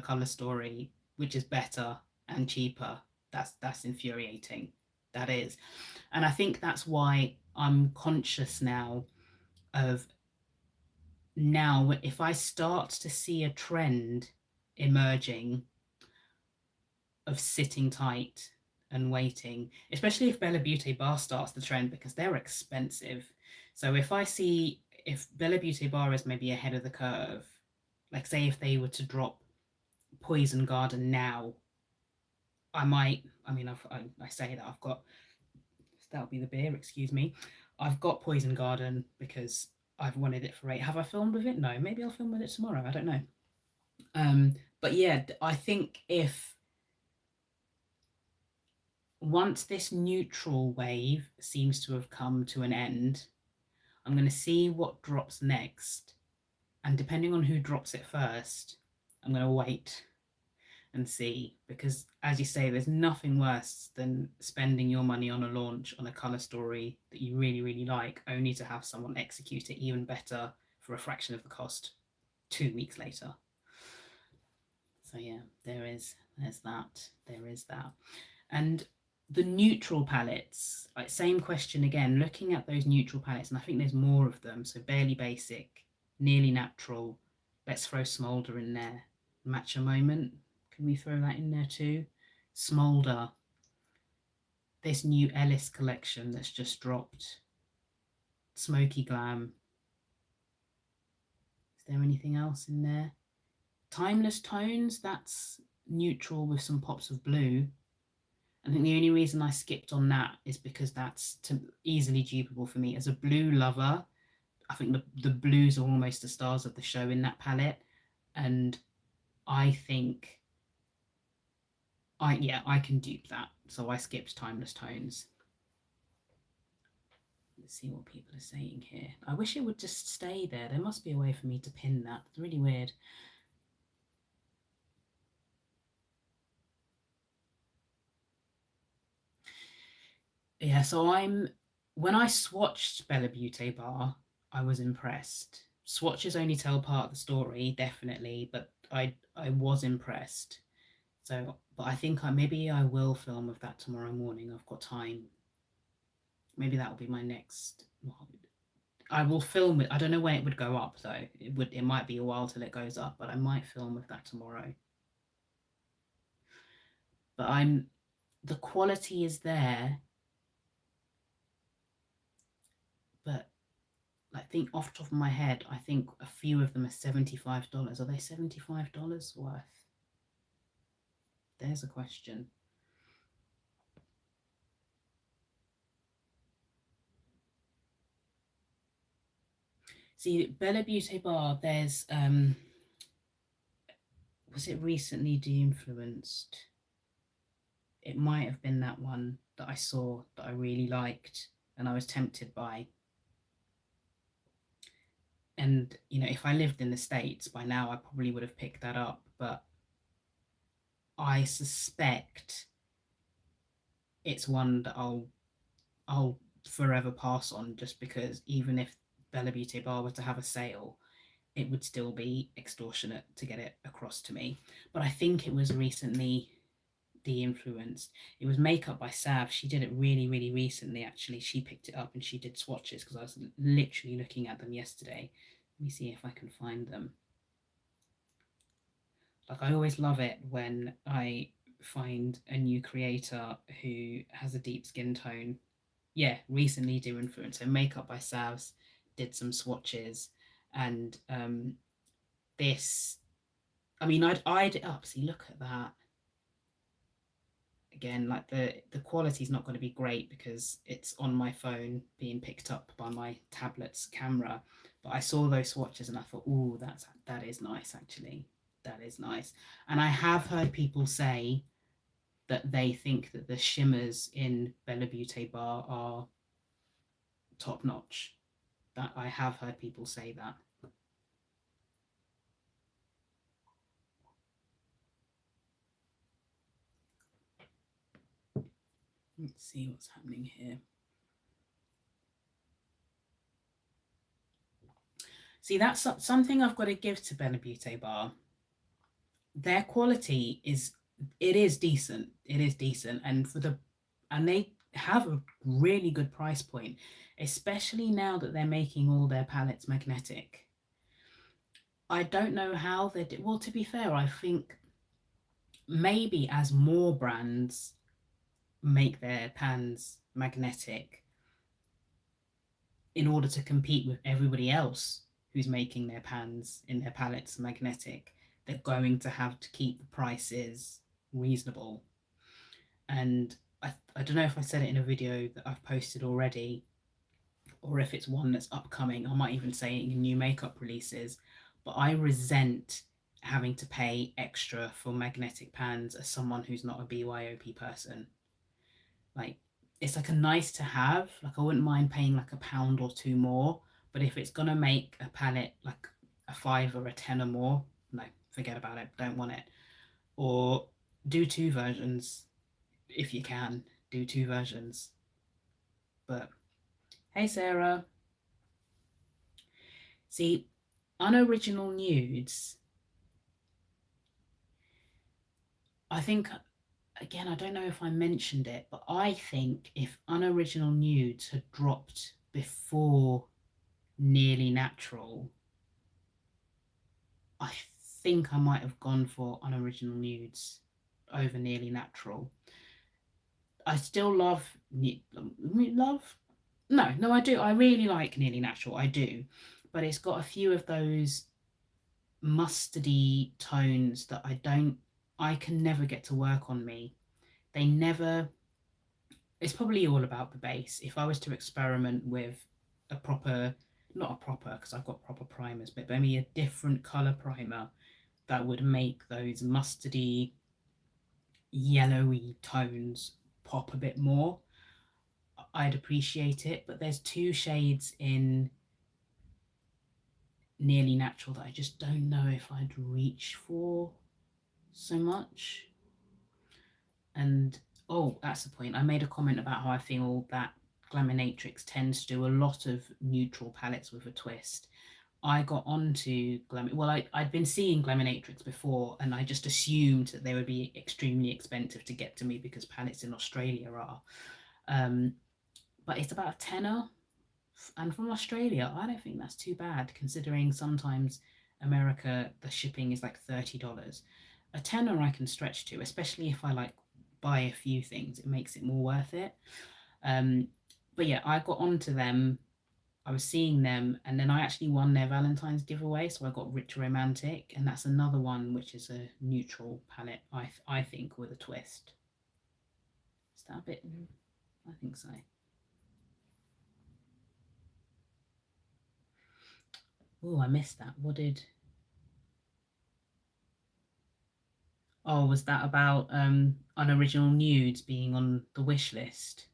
color story which is better and cheaper. That's infuriating. That is. And I think that's why I'm conscious now of now if I start to see a trend emerging of sitting tight and waiting, especially if Bella Beauty Bar starts the trend because they're expensive. So if Bella Beauty Bar is maybe ahead of the curve, like say if they were to drop Poison Garden now, I might. I mean, I say that I've got that'll be the beer. Excuse me. I've got Poison Garden because I've wanted it for eight. Have I filmed with it? No. Maybe I'll film with it tomorrow. I don't know. But yeah, I think if once this neutral wave seems to have come to an end, I'm going to see what drops next. And depending on who drops it first, I'm going to wait and see. Because, as you say, there's nothing worse than spending your money on a launch on a colour story that you really, really like, only to have someone execute it even better for a fraction of the cost 2 weeks later. So, yeah, there's that. There is that. And the neutral palettes, like same question again, looking at those neutral palettes, and I think there's more of them. So Barely Basic, Nearly Natural, let's throw Smolder in there. Matcha Moment, can we throw that in there too? Smolder, this new Ellis collection that's just dropped. Smoky Glam. Is there anything else in there? Timeless Tones, that's neutral with some pops of blue. I think the only reason I skipped on that is because that's easily dupable for me. As a blue lover, I think the blues are almost the stars of the show in that palette. And I think I can dupe that. So I skipped Timeless Tones. Let's see what people are saying here. I wish it would just stay there. There must be a way for me to pin that. It's really weird. Yeah, so when I swatched Bella Beauty Bar, I was impressed. Swatches only tell part of the story, definitely, but I was impressed. So, but I think maybe I will film with that tomorrow morning. I've got time. Maybe that will be my next. Well, I will film it. I don't know when it would go up though. It might be a while till it goes up, but I might film with that tomorrow. But the quality is there, but I think off the top of my head, I think a few of them are $75. Are they $75 worth? There's a question. See, Bella Beauty Bar, there's was it recently de-influenced? It might have been that one that I saw that I really liked and I was tempted by. And if I lived in the States by now, I probably would have picked that up. But I suspect it's one that I'll forever pass on, just because even if Bella Beauty Bar were to have a sale, it would still be extortionate to get it across to me. But I think it was recently de-influenced. It was Makeup by Sav. She did it really, really recently, actually. She picked it up and she did swatches because I was literally looking at them yesterday. Let me see if I can find them. Like, I always love it when I find a new creator who has a deep skin tone. Yeah, recently de-influenced. So Makeup by Savs did some swatches, and this, I mean, I'd eyed it up. See, look at that. again, like the quality is not going to be great because it's on my phone being picked up by my tablet's camera. But I saw those swatches and I thought, oh, that is nice actually. That is nice. And I have heard people say that they think that the shimmers in Bella Beauté Bar are top notch. That I have heard people say that. Let's see what's happening here. See, that's something I've got to give to Bella Beauté Bar. Their quality is decent. It is decent, and they have a really good price point, especially now that they're making all their palettes magnetic. I don't know how they did. Well, to be fair, I think maybe as more brands make their pans magnetic in order to compete with everybody else who's making their pans in their palettes magnetic, they're going to have to keep the prices reasonable. And I don't know if I said it in a video that I've posted already, or if it's one that's upcoming. I might even say it in new makeup releases, but I resent having to pay extra for magnetic pans as someone who's not a BYOP person. Like, it's like a nice to have. Like, I wouldn't mind paying like £1 or two more, but if it's gonna make a palette like a 5 or a 10 or more, no, forget about it. Don't want it. Or do two versions if you can. Do two versions. But hey, Sarah. See, unoriginal nudes. I think, again, I don't know if I mentioned it, but I think if unoriginal nudes had dropped before Nearly Natural, I think I might have gone for unoriginal nudes over Nearly Natural. I still love love. No, I do. I really like Nearly Natural. I do, but it's got a few of those mustardy tones that I can never get to work on me. They never. It's probably all about the base. If I was to experiment with a proper, not a proper, because I've got proper primers, but maybe a different color primer that would make those mustardy, yellowy tones pop a bit more, I'd appreciate it. But there's two shades in Nearly Natural that I just don't know if I'd reach for so much. And oh, that's the point. I made a comment about how I feel that Glaminatrix tends to do a lot of neutral palettes with a twist. I got onto I'd been seeing Glaminatrix before, and I just assumed that they would be extremely expensive to get to me because palettes in Australia are. But it's about a tenner, and from Australia, I don't think that's too bad considering sometimes America the shipping is like $30. A tenner I can stretch to, especially if I like buy a few things. It makes it more worth it. But yeah, I got onto them. I was seeing them, and then I actually won their Valentine's giveaway, so I got Rich Romantic, and that's another one which is a neutral palette, I think, with a twist. Is that a bit? I think so. Oh, I missed that. What did? Oh, was that about unoriginal nudes being on the wish list?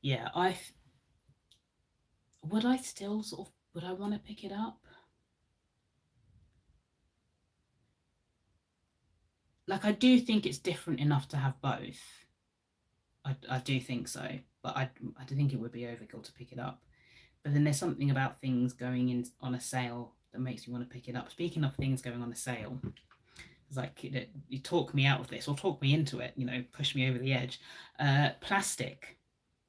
Yeah, would I still sort of would I want to pick it up? Like, I do think it's different enough to have both. I do think so, but I do think it would be overkill to pick it up. But then there's something about things going in on a sale that makes me want to pick it up. Speaking of things going on a sale, it's like you talk me out of this or talk me into it, push me over the edge. Plastic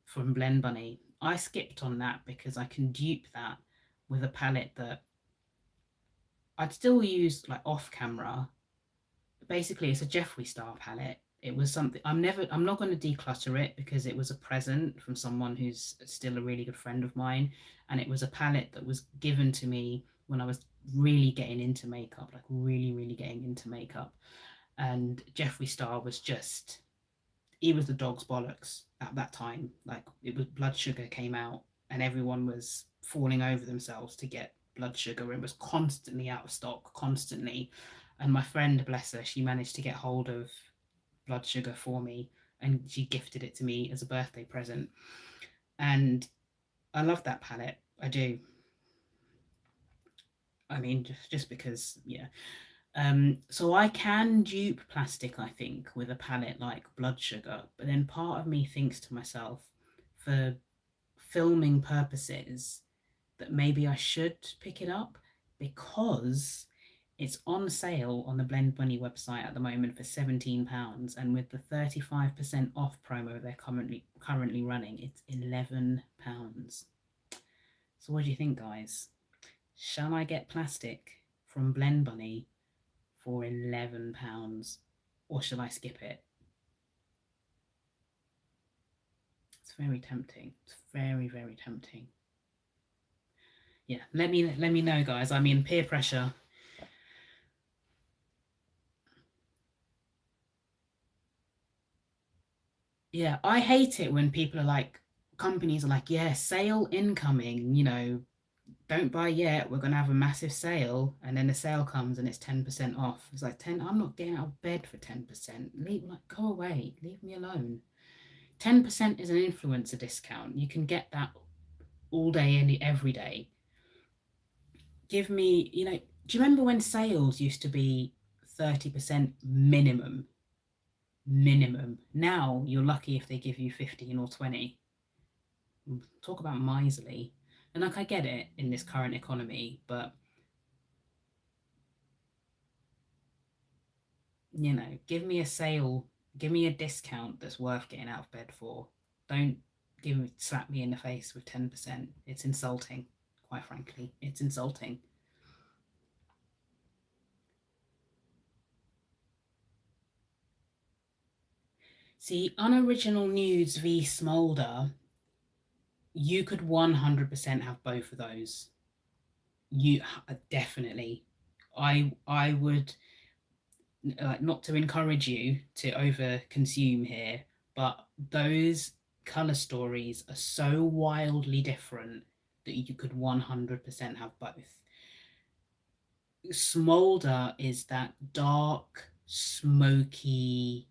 from Blend Bunny. I skipped on that because I can dupe that with a palette that I'd still use like off camera. Basically, it's a Jeffree Star palette. It was something I'm not going to declutter it because it was a present from someone who's still a really good friend of mine, and it was a palette that was given to me when I was really getting into makeup, like really, really getting into makeup. And Jeffree Star was just, he was the dog's bollocks at that time. Like, it was Blood Sugar came out and everyone was falling over themselves to get Blood Sugar. It was constantly out of stock, constantly. And my friend, bless her, she managed to get hold of Blood Sugar for me and she gifted it to me as a birthday present. And I love that palette. I do. I mean, just because, yeah. So I can dupe plastic, I think, with a palette like Blood Sugar, but then part of me thinks to myself, for filming purposes, that maybe I should pick it up because it's on sale on the Blend Bunny website at the moment for £17, and with the 35% off promo they're currently running, it's £11. So what do you think, guys? Shall I get plastic from Blend Bunny for £11, or shall I skip it? It's very tempting. It's very, very tempting. Yeah, let me know, guys. I mean, peer pressure. Yeah, I hate it when people are like, companies are like, yeah, sale incoming, don't buy yet. We're gonna have a massive sale, and then the sale comes and it's 10% off. It's like 10. I'm not getting out of bed for 10%. Go away. Leave me alone. 10% is an influencer discount. You can get that all day, every day. Give me, do you remember when sales used to be 30% minimum? Minimum. Now you're lucky if they give you 15 or 20. Talk about miserly. And like, I get it in this current economy, but give me a sale, give me a discount that's worth getting out of bed for. Don't slap me in the face with 10%. It's insulting, quite frankly. It's insulting. See, Unoriginal Nudes v Smolder, you could 100% have both of those. You definitely. I would, like, not to encourage you to over consume here, but those color stories are so wildly different that you could 100% have both. Smolder is that dark, smoky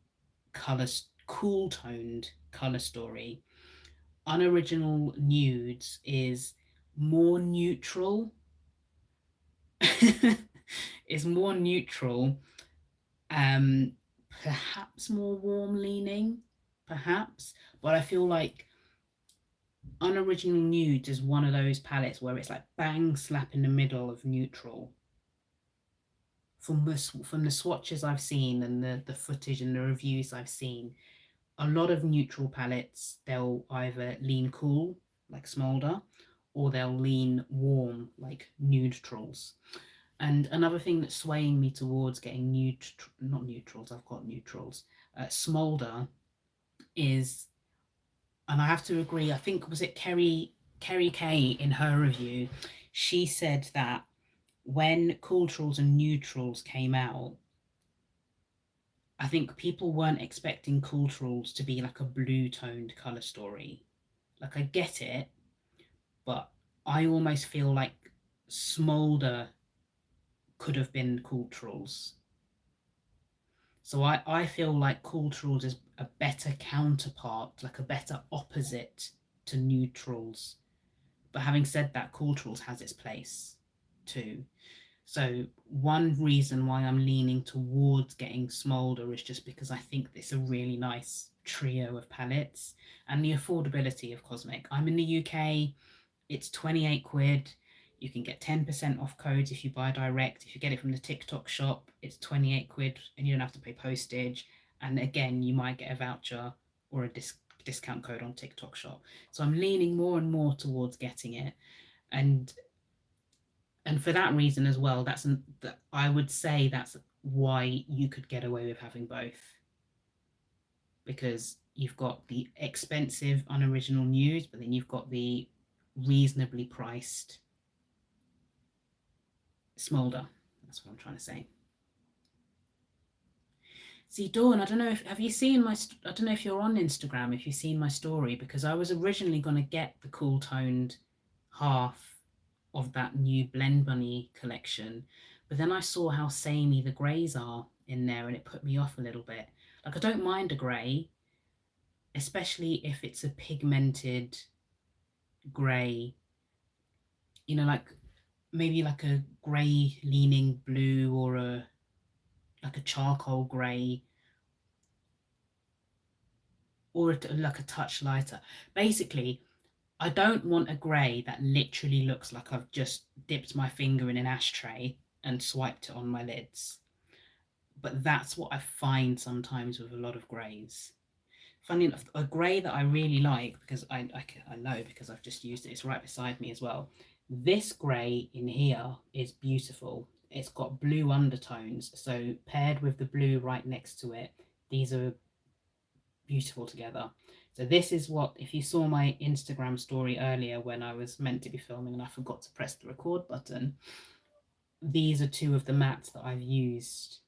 color, cool toned color story. Unoriginal Nudes is more neutral. Is more neutral, perhaps more warm leaning, perhaps, but I feel like Unoriginal Nudes is one of those palettes where it's like bang slap in the middle of neutral. From the swatches I've seen and the footage and the reviews I've seen, a lot of neutral palettes, they'll either lean cool, like Smolder, or they'll lean warm, like Nude-trals. And another thing that's swaying me towards getting not neutrals, I've got neutrals, Smolder is, and I have to agree, I think, was it Kerry Kay in her review, she said that when Cooltrals and Neutrals came out, I think people weren't expecting Cooltrals to be like a blue toned color story. Like, I get it, but I almost feel like Smolder could have been Cooltrals. So I feel like Cooltrals is a better counterpart, like a better opposite to Neutrals. But having said that, Cooltrals has its place too. So one reason why I'm leaning towards getting Smolder is just because I think it's a really nice trio of palettes, and the affordability of Cosmic. I'm in the UK, it's 28 quid. You can get 10% off codes if you buy direct. If you get it from the TikTok shop, it's 28 quid and you don't have to pay postage. And again, you might get a voucher or a discount code on TikTok shop. So I'm leaning more and more towards getting it. And for that reason as well, I would say that's why you could get away with having both. Because you've got the expensive unoriginal Nudes, but then you've got the reasonably priced Smolder. That's what I'm trying to say. See, Dawn, I don't know if have you seen my I don't know if you're on Instagram, if you've seen my story, because I was originally going to get the cool toned half of that new Blend Bunny collection, but then I saw how samey the greys are in there and it put me off a little bit. Like I don't mind a grey, especially if it's a pigmented grey, like maybe like a grey leaning blue or a like a charcoal grey or like a touch lighter. Basically, I don't want a grey that literally looks like I've just dipped my finger in an ashtray and swiped it on my lids. But that's what I find sometimes with a lot of greys. Funny enough, a grey that I really like, because I know because I've just used it, it's right beside me as well. This grey in here is beautiful. It's got blue undertones, so paired with the blue right next to it, these are beautiful together. So this is what, if you saw my Instagram story earlier when I was meant to be filming and I forgot to press the record button, these are two of the mattes that I've used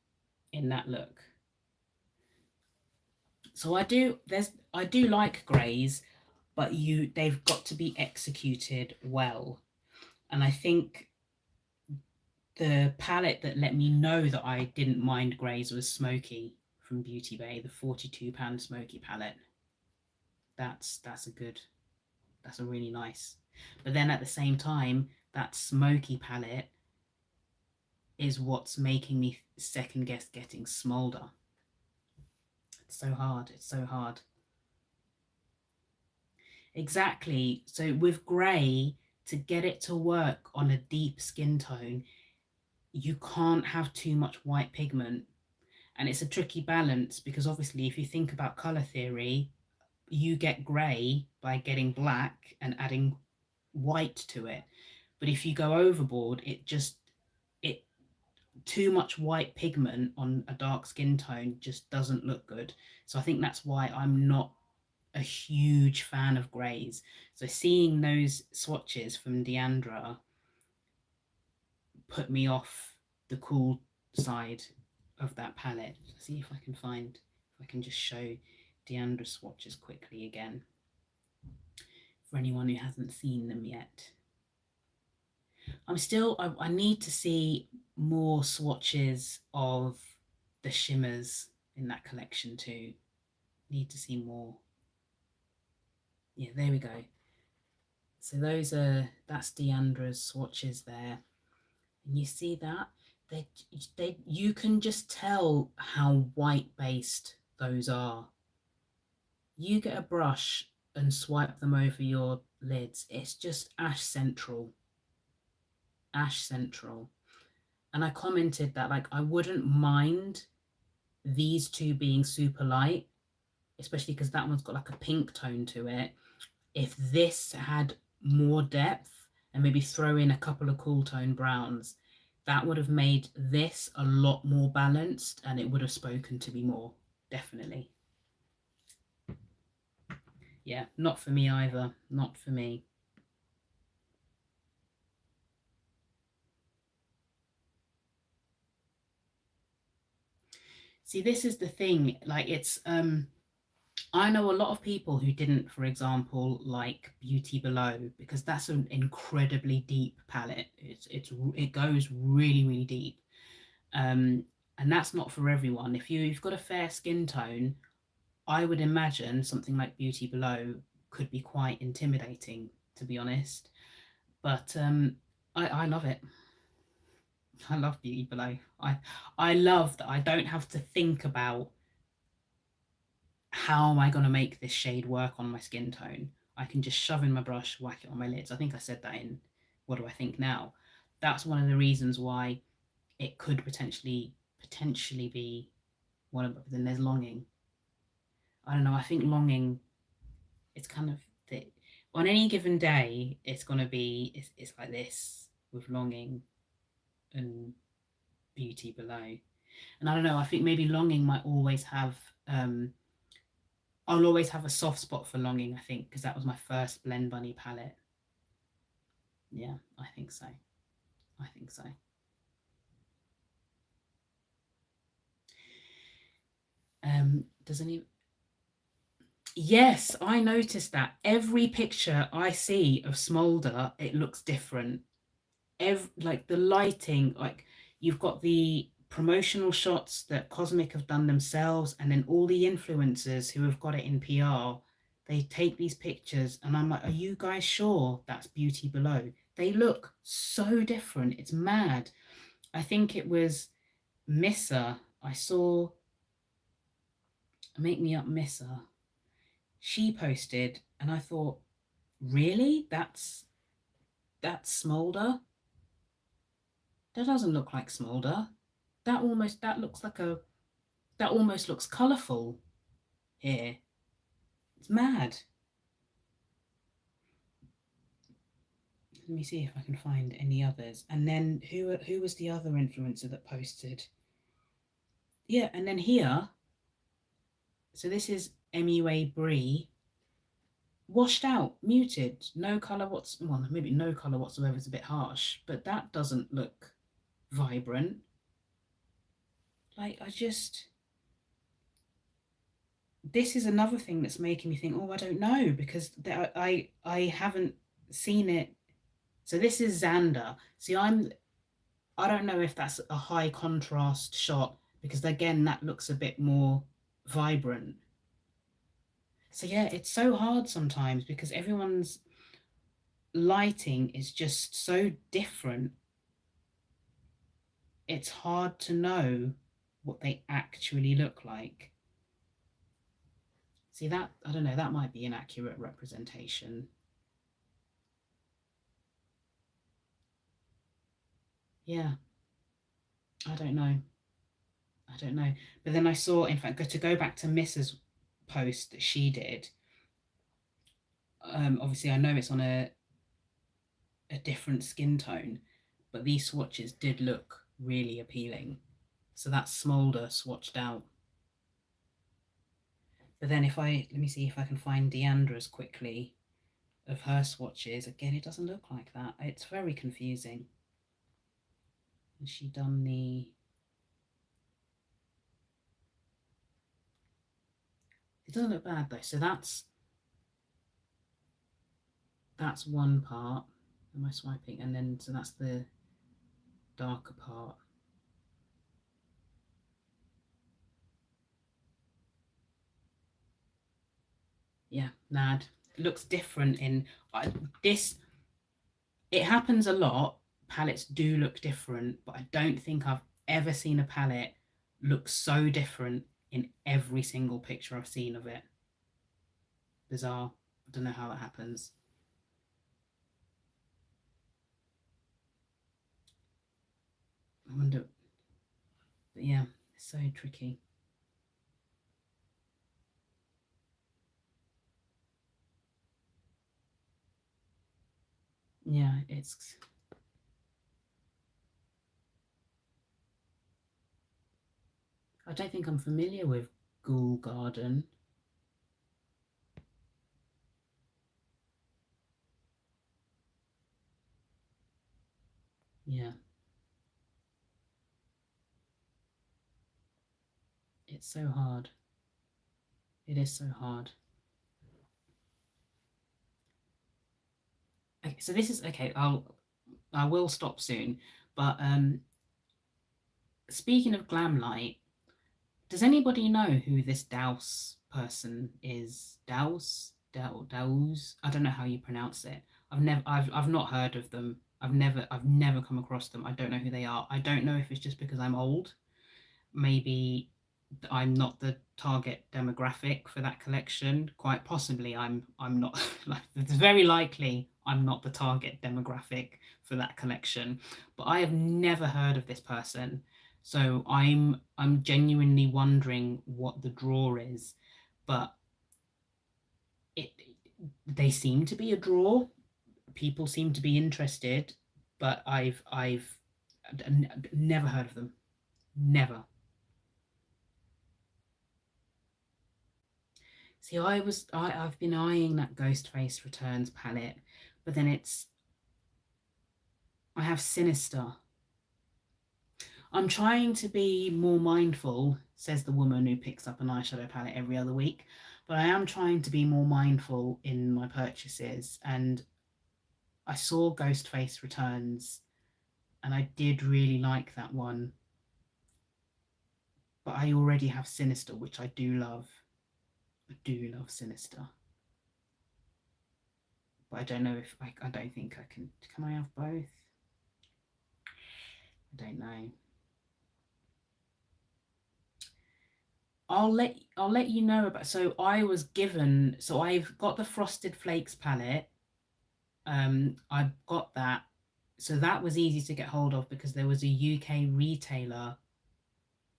in that look. So I do like greys, but they've got to be executed well. And I think the palette that let me know that I didn't mind greys was Smoky from Beauty Bay, the £42 Smoky palette. That's a really nice. But then at the same time, that Smoky palette is what's making me second guess getting Smolder. It's so hard. It's so hard. Exactly. So with grey, to get it to work on a deep skin tone, you can't have too much white pigment. And it's a tricky balance because obviously if you think about color theory, you get grey by getting black and adding white to it. But if you go overboard, it too much white pigment on a dark skin tone just doesn't look good. So I think that's why I'm not a huge fan of greys. So seeing those swatches from Deandra put me off the cool side of that palette. Let's see if I can just show Deandra swatches quickly again for anyone who hasn't seen them yet. I need to see more swatches of the shimmers in that collection too. Need to see more. Yeah, there we go. So that's Deandra's swatches there. And you see that? You can just tell how white based those are. You get a brush and swipe them over your lids. It's just Ash Central. Ash Central. And I commented that like I wouldn't mind these two being super light, especially because that one's got like a pink tone to it. If this had more depth and maybe throw in a couple of cool tone browns, that would have made this a lot more balanced and it would have spoken to me more, definitely. Yeah, not for me either. Not for me. See, this is the thing. Like I know a lot of people who didn't, for example, like Beauty Below because that's an incredibly deep palette. It goes really, really deep. And that's not for everyone. If you've got a fair skin tone, I would imagine something like Beauty Below could be quite intimidating, to be honest. But I love it. I love Beauty Below. I love that I don't have to think about how am I going to make this shade work on my skin tone. I can just shove in my brush, whack it on my lids. I think I said that in What Do I Think Now? That's one of the reasons why it could potentially be one of, but then there's Longing. I don't know, I think Longing, it's kind of on any given day it's going to be it's like this with Longing and Beauty Below. And I don't know, I think maybe Longing might always have I'll always have a soft spot for Longing, I think, because that was my first Blend Bunny palette. Yeah, I think so. I think so. Does any Yes, I noticed that. Every picture I see of Smolder, it looks different. Like the lighting, like you've got the promotional shots that Cosmic have done themselves, and then all the influencers who have got it in PR, they take these pictures, and I'm like, are you guys sure that's Beauty Below? They look so different. It's mad. I think it was Missa. I saw Make Me Up Missa. She posted, and I thought, really? That's Smolder? That doesn't look like Smolder. That looks like a that almost looks colourful here. It's mad. Let me see if I can find any others. And then who was the other influencer that posted? Yeah, and then here, so this is MUA Bree, washed out, muted, no colour well, maybe no colour whatsoever is a bit harsh, but that doesn't look vibrant. Like, this is another thing that's making me think, oh, I don't know, because I haven't seen it. So this is Xander. See, I don't know if that's a high contrast shot, because again, that looks a bit more vibrant. So yeah, it's so hard sometimes because everyone's lighting is just so different. It's hard to know what they actually look like. See, that, I don't know, that might be an accurate representation. Yeah, I don't know. I don't know. But then I saw, in fact, to go back to Mrs. post that she did, obviously I know it's on a different skin tone, but these swatches did look really appealing. So that's Smolder swatched out. But then let me see if I can find Deandra's quickly of her swatches. Again, it doesn't look like that. It's very confusing. Has she done the... It doesn't look bad though. So that's one part. Am I swiping? And then, so that's the darker part. Yeah, mad. It looks different in this. It happens a lot. Palettes do look different, but I don't think I've ever seen a palette look so different in every single picture I've seen of it. Bizarre. I don't know how that happens. I wonder, but yeah, it's so tricky. Yeah, I don't think I'm familiar with Ghoul Garden. Yeah. It's so hard. It is so hard. Okay, so this is okay. I will stop soon. But speaking of Glamlight, does anybody know who this Douse person is? Douse? I don't know how you pronounce it. I've not heard of them. I've never come across them. I don't know who they are. I don't know if it's just because I'm old. Maybe I'm not the target demographic for that collection. Quite possibly I'm not. Like, it's very likely I'm not the target demographic for that collection. But I have never heard of this person. So I'm genuinely wondering what the draw is. But it they seem to be a draw. People seem to be interested, but I've never heard of them. Never. See, I've been eyeing that Ghostface Returns palette, but then I have Sinister. I'm trying to be more mindful, says the woman who picks up an eyeshadow palette every other week, but I am trying to be more mindful in my purchases. And I saw Ghostface Returns and I did really like that one, but I already have Sinister, which I do love. I do love Sinister, but I don't know if I don't think I can I have both? I don't know. I'll let you know about. So I was given. So I've got the Frosted Flakes palette. I've got that. So that was easy to get hold of because there was a UK retailer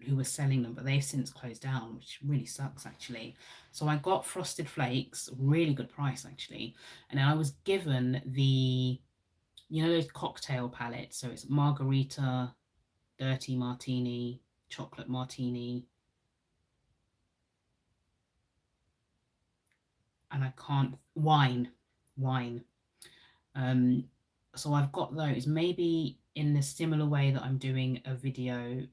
who was selling them, but they've since closed down, which really sucks actually. So I got Frosted Flakes, really good price actually, and I was given the, you know, those cocktail palettes. So it's margarita, dirty martini, chocolate martini, and I can't wine. Um, so I've got those. Maybe in a similar way that I'm doing a video.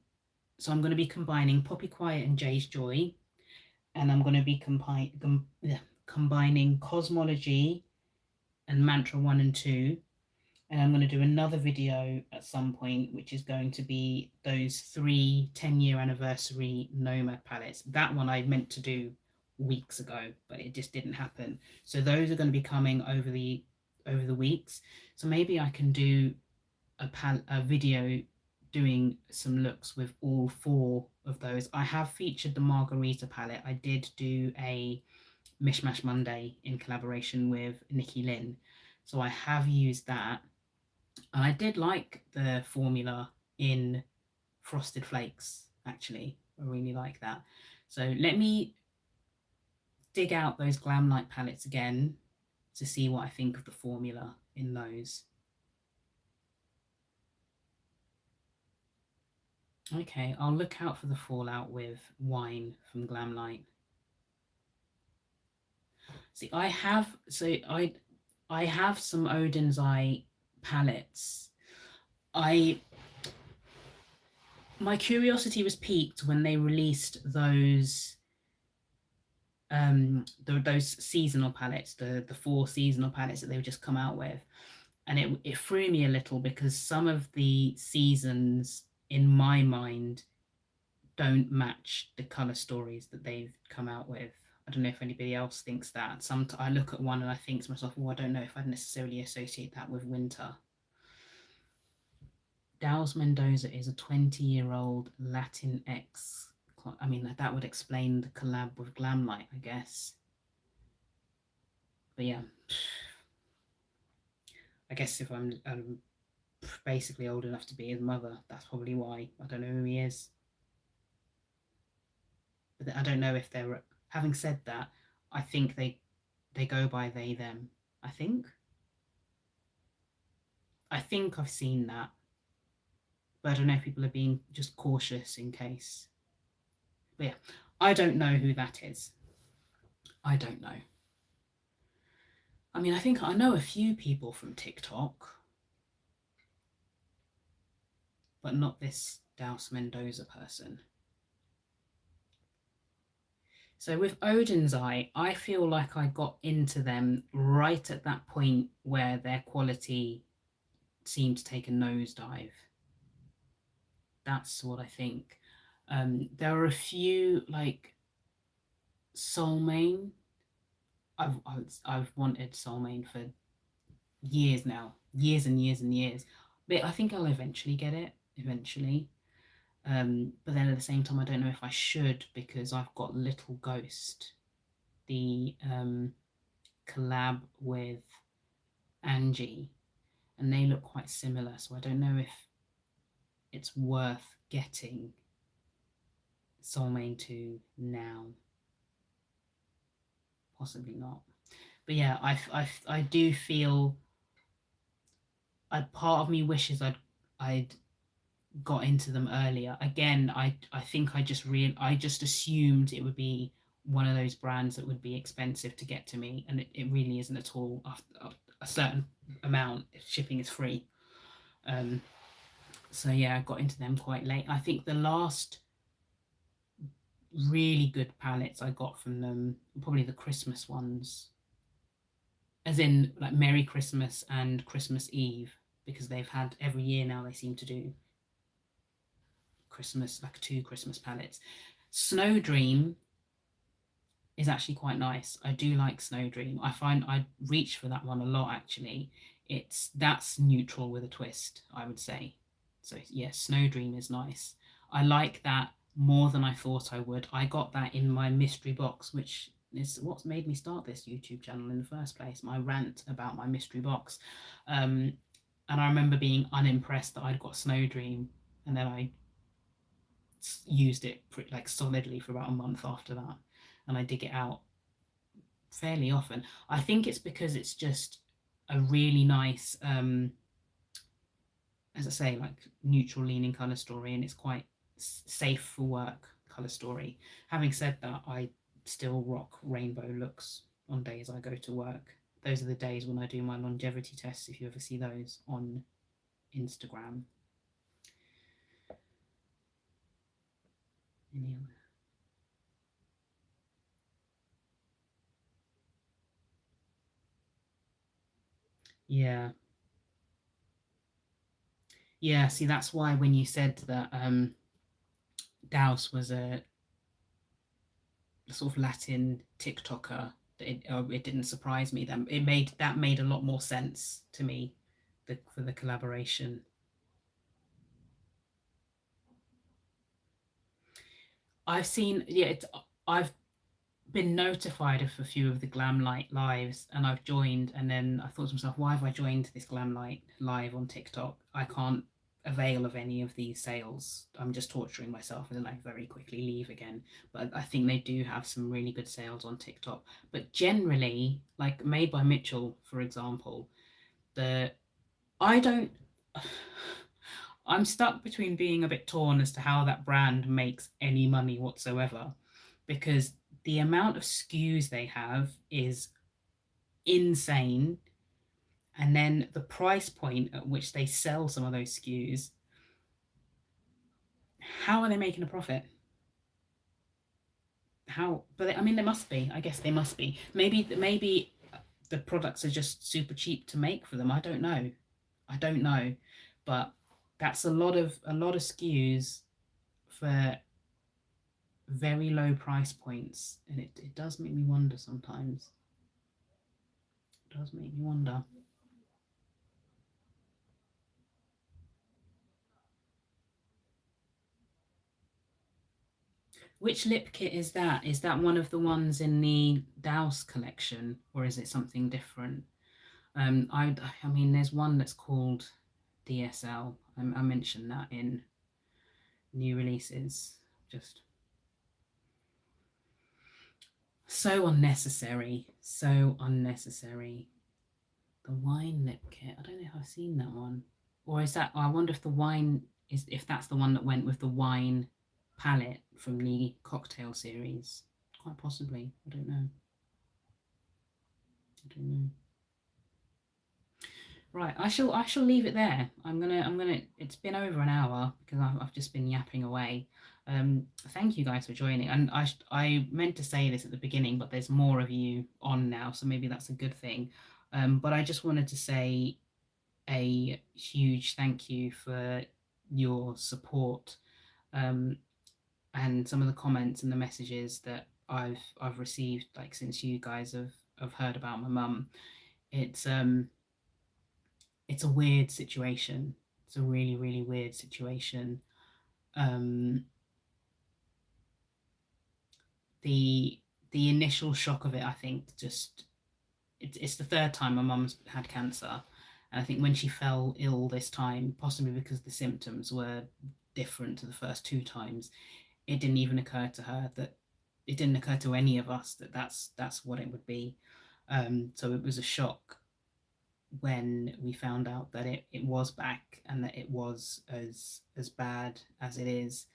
So I'm going to be combining Poppy Quiet and Jay's Joy, and I'm going to be combining Cosmology and Mantra 1 and 2. And I'm going to do another video at some point, which is going to be those 3 10-year anniversary Nomad palettes. That one I meant to do weeks ago, but it just didn't happen. So those are going to be coming over the weeks. So maybe I can do a video doing some looks with all 4 of those. I have featured the Margarita palette. I did do a Mishmash Monday in collaboration with Nikki Lynn. So I have used that. And I did like the formula in Frosted Flakes, actually. I really like that. So let me dig out those Glamlite palettes again to see what I think of the formula in those. Okay, I'll look out for the fallout with Wine from Glamlite. See, I have some Odin's Eye palettes. My curiosity was piqued when they released those those seasonal palettes, the 4 seasonal palettes that they've just come out with, and it threw me a little because some of the seasons in my mind don't match the color stories that they've come out with. I don't know if anybody else thinks that. I look at one and I think to myself, oh, I don't know if I'd necessarily associate that with winter. Daos Mendoza is a 20-year-old Latinx. I mean, that would explain the collab with Glamlite, I guess. But yeah, I guess if I'm basically old enough to be his mother, that's probably why. I don't know who he is. But I don't know if they're. Having said that, I think they go by they them. I think I've seen that, but I don't know if people are being just cautious in case. But yeah, I don't know who that is. I don't know. I mean, I think I know a few people from TikTok, but not this Daos Mendoza person. So with Odin's Eye, I feel like I got into them right at that point where their quality seemed to take a nosedive. That's what I think. There are a few like Soulmane. I've wanted Soulmane for years now, years and years and years. But I think I'll eventually get it. Eventually. But then at the same time, I don't know if I should because I've got Little Ghost, the collab with Angie, and they look quite similar. So I don't know if it's worth getting Soulmane 2 now. Possibly not. But yeah, I do feel. Part of me wishes I'd got into them earlier. Again, I think I just assumed it would be one of those brands that would be expensive to get to me, and it really isn't at all. After a certain amount, shipping is free. So yeah, I got into them quite late. I think the last really good palettes I got from them, probably the Christmas ones, as in like Merry Christmas and Christmas Eve, because they've had every year now they seem to do Christmas, like two Christmas palettes. Snow Dream is actually quite nice. I do like Snow Dream. I find I reach for that one a lot actually. That's neutral with a twist, I would say. So yes, Snow Dream is nice. I like that more than I thought I would. I got that in my mystery box, which is what's made me start this YouTube channel in the first place, my rant about my mystery box. Um, and I remember being unimpressed that I'd got Snow Dream, and then I used it like solidly for about a month after that, and I dig it out fairly often. I think it's because it's just a really nice, as I say, like neutral leaning color story, and it's quite safe for work color story. Having said that, I still rock rainbow looks on days I go to work. Those are the days when I do my longevity tests, if you ever see those on Instagram. Any Yeah. Yeah, see, that's why when you said that Douse was a sort of Latin TikToker, it didn't surprise me. That made a lot more sense to me, for the collaboration. I've seen, yeah, I've been notified of a few of the Glamlight lives, and I've joined, and then I thought to myself, why have I joined this Glamlight live on TikTok? I can't avail of any of these sales. I'm just torturing myself, and then I very quickly leave again. But I think they do have some really good sales on TikTok. But generally, like Made by Mitchell, for example, the I don't I'm stuck between being a bit torn as to how that brand makes any money whatsoever, because the amount of SKUs they have is insane. And then the price point at which they sell some of those SKUs, how are they making a profit? How? But I mean, they must be. I guess they must be. Maybe the products are just super cheap to make for them. I don't know. I don't know. But that's a lot of SKUs for very low price points, and it does make me wonder sometimes. It does make me wonder. Which lip kit is that? Is that one of the ones in the Douse collection, or is it something different? I mean, there's one that's called DSL. I mentioned that in new releases. Just so unnecessary, so unnecessary. The wine lip kit. I don't know if I've seen that one, or is that? I wonder if the wine is if that's the one that went with the wine palette from the cocktail series. Quite possibly. I don't know. I don't know. Right, I shall leave it there. I'm gonna. It's been over an hour because I've just been yapping away. Thank you guys for joining. And I meant to say this at the beginning, but there's more of you on now, so maybe that's a good thing. But I just wanted to say a huge thank you for your support, um, and some of the comments and the messages that I've received, like since you guys have heard about my mum. It's it's a weird situation. It's a really, really weird situation. Um, the the initial shock of it, I think, just it's the third time my mum's had cancer, and I think when she fell ill this time, possibly because the symptoms were different to the first two times, it didn't even occur to her that it didn't occur to any of us that that's what it would be. So it was a shock when we found out that it was back and that it was as bad as it is.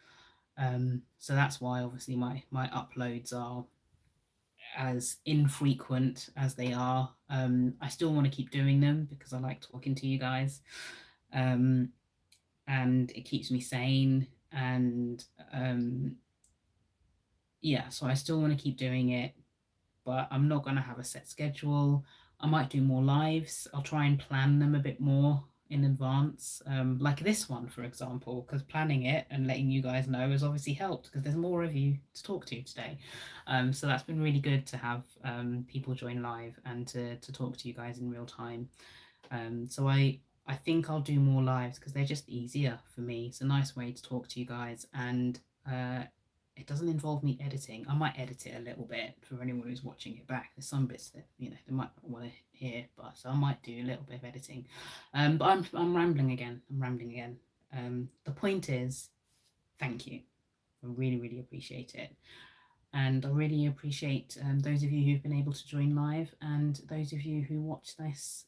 So that's why obviously my uploads are as infrequent as they are. I still want to keep doing them because I like talking to you guys. Um, and it keeps me sane. And yeah, so I still want to keep doing it, but I'm not going to have a set schedule. I might do more lives. I'll try and plan them a bit more in advance, like this one, for example, because planning it and letting you guys know has obviously helped because there's more of you to talk to today. So that's been really good to have people join live and to talk to you guys in real time. So I think I'll do more lives because they're just easier for me. It's a nice way to talk to you guys, and it doesn't involve me editing. I might edit it a little bit for anyone who's watching it back. There's some bits that they might not want to hear, but so I might do a little bit of editing. But I'm rambling again. I'm rambling again. The point is, thank you. I really, really appreciate it. And I really appreciate those of you who've been able to join live and those of you who watch this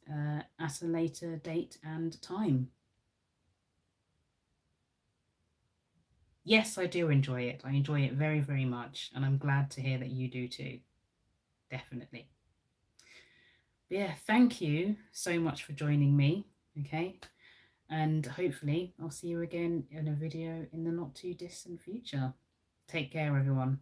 at a later date and time. Yes, I do enjoy it. I enjoy it very, very much. And I'm glad to hear that you do too. Definitely. But yeah, thank you so much for joining me. Okay. And hopefully I'll see you again in a video in the not too distant future. Take care, everyone.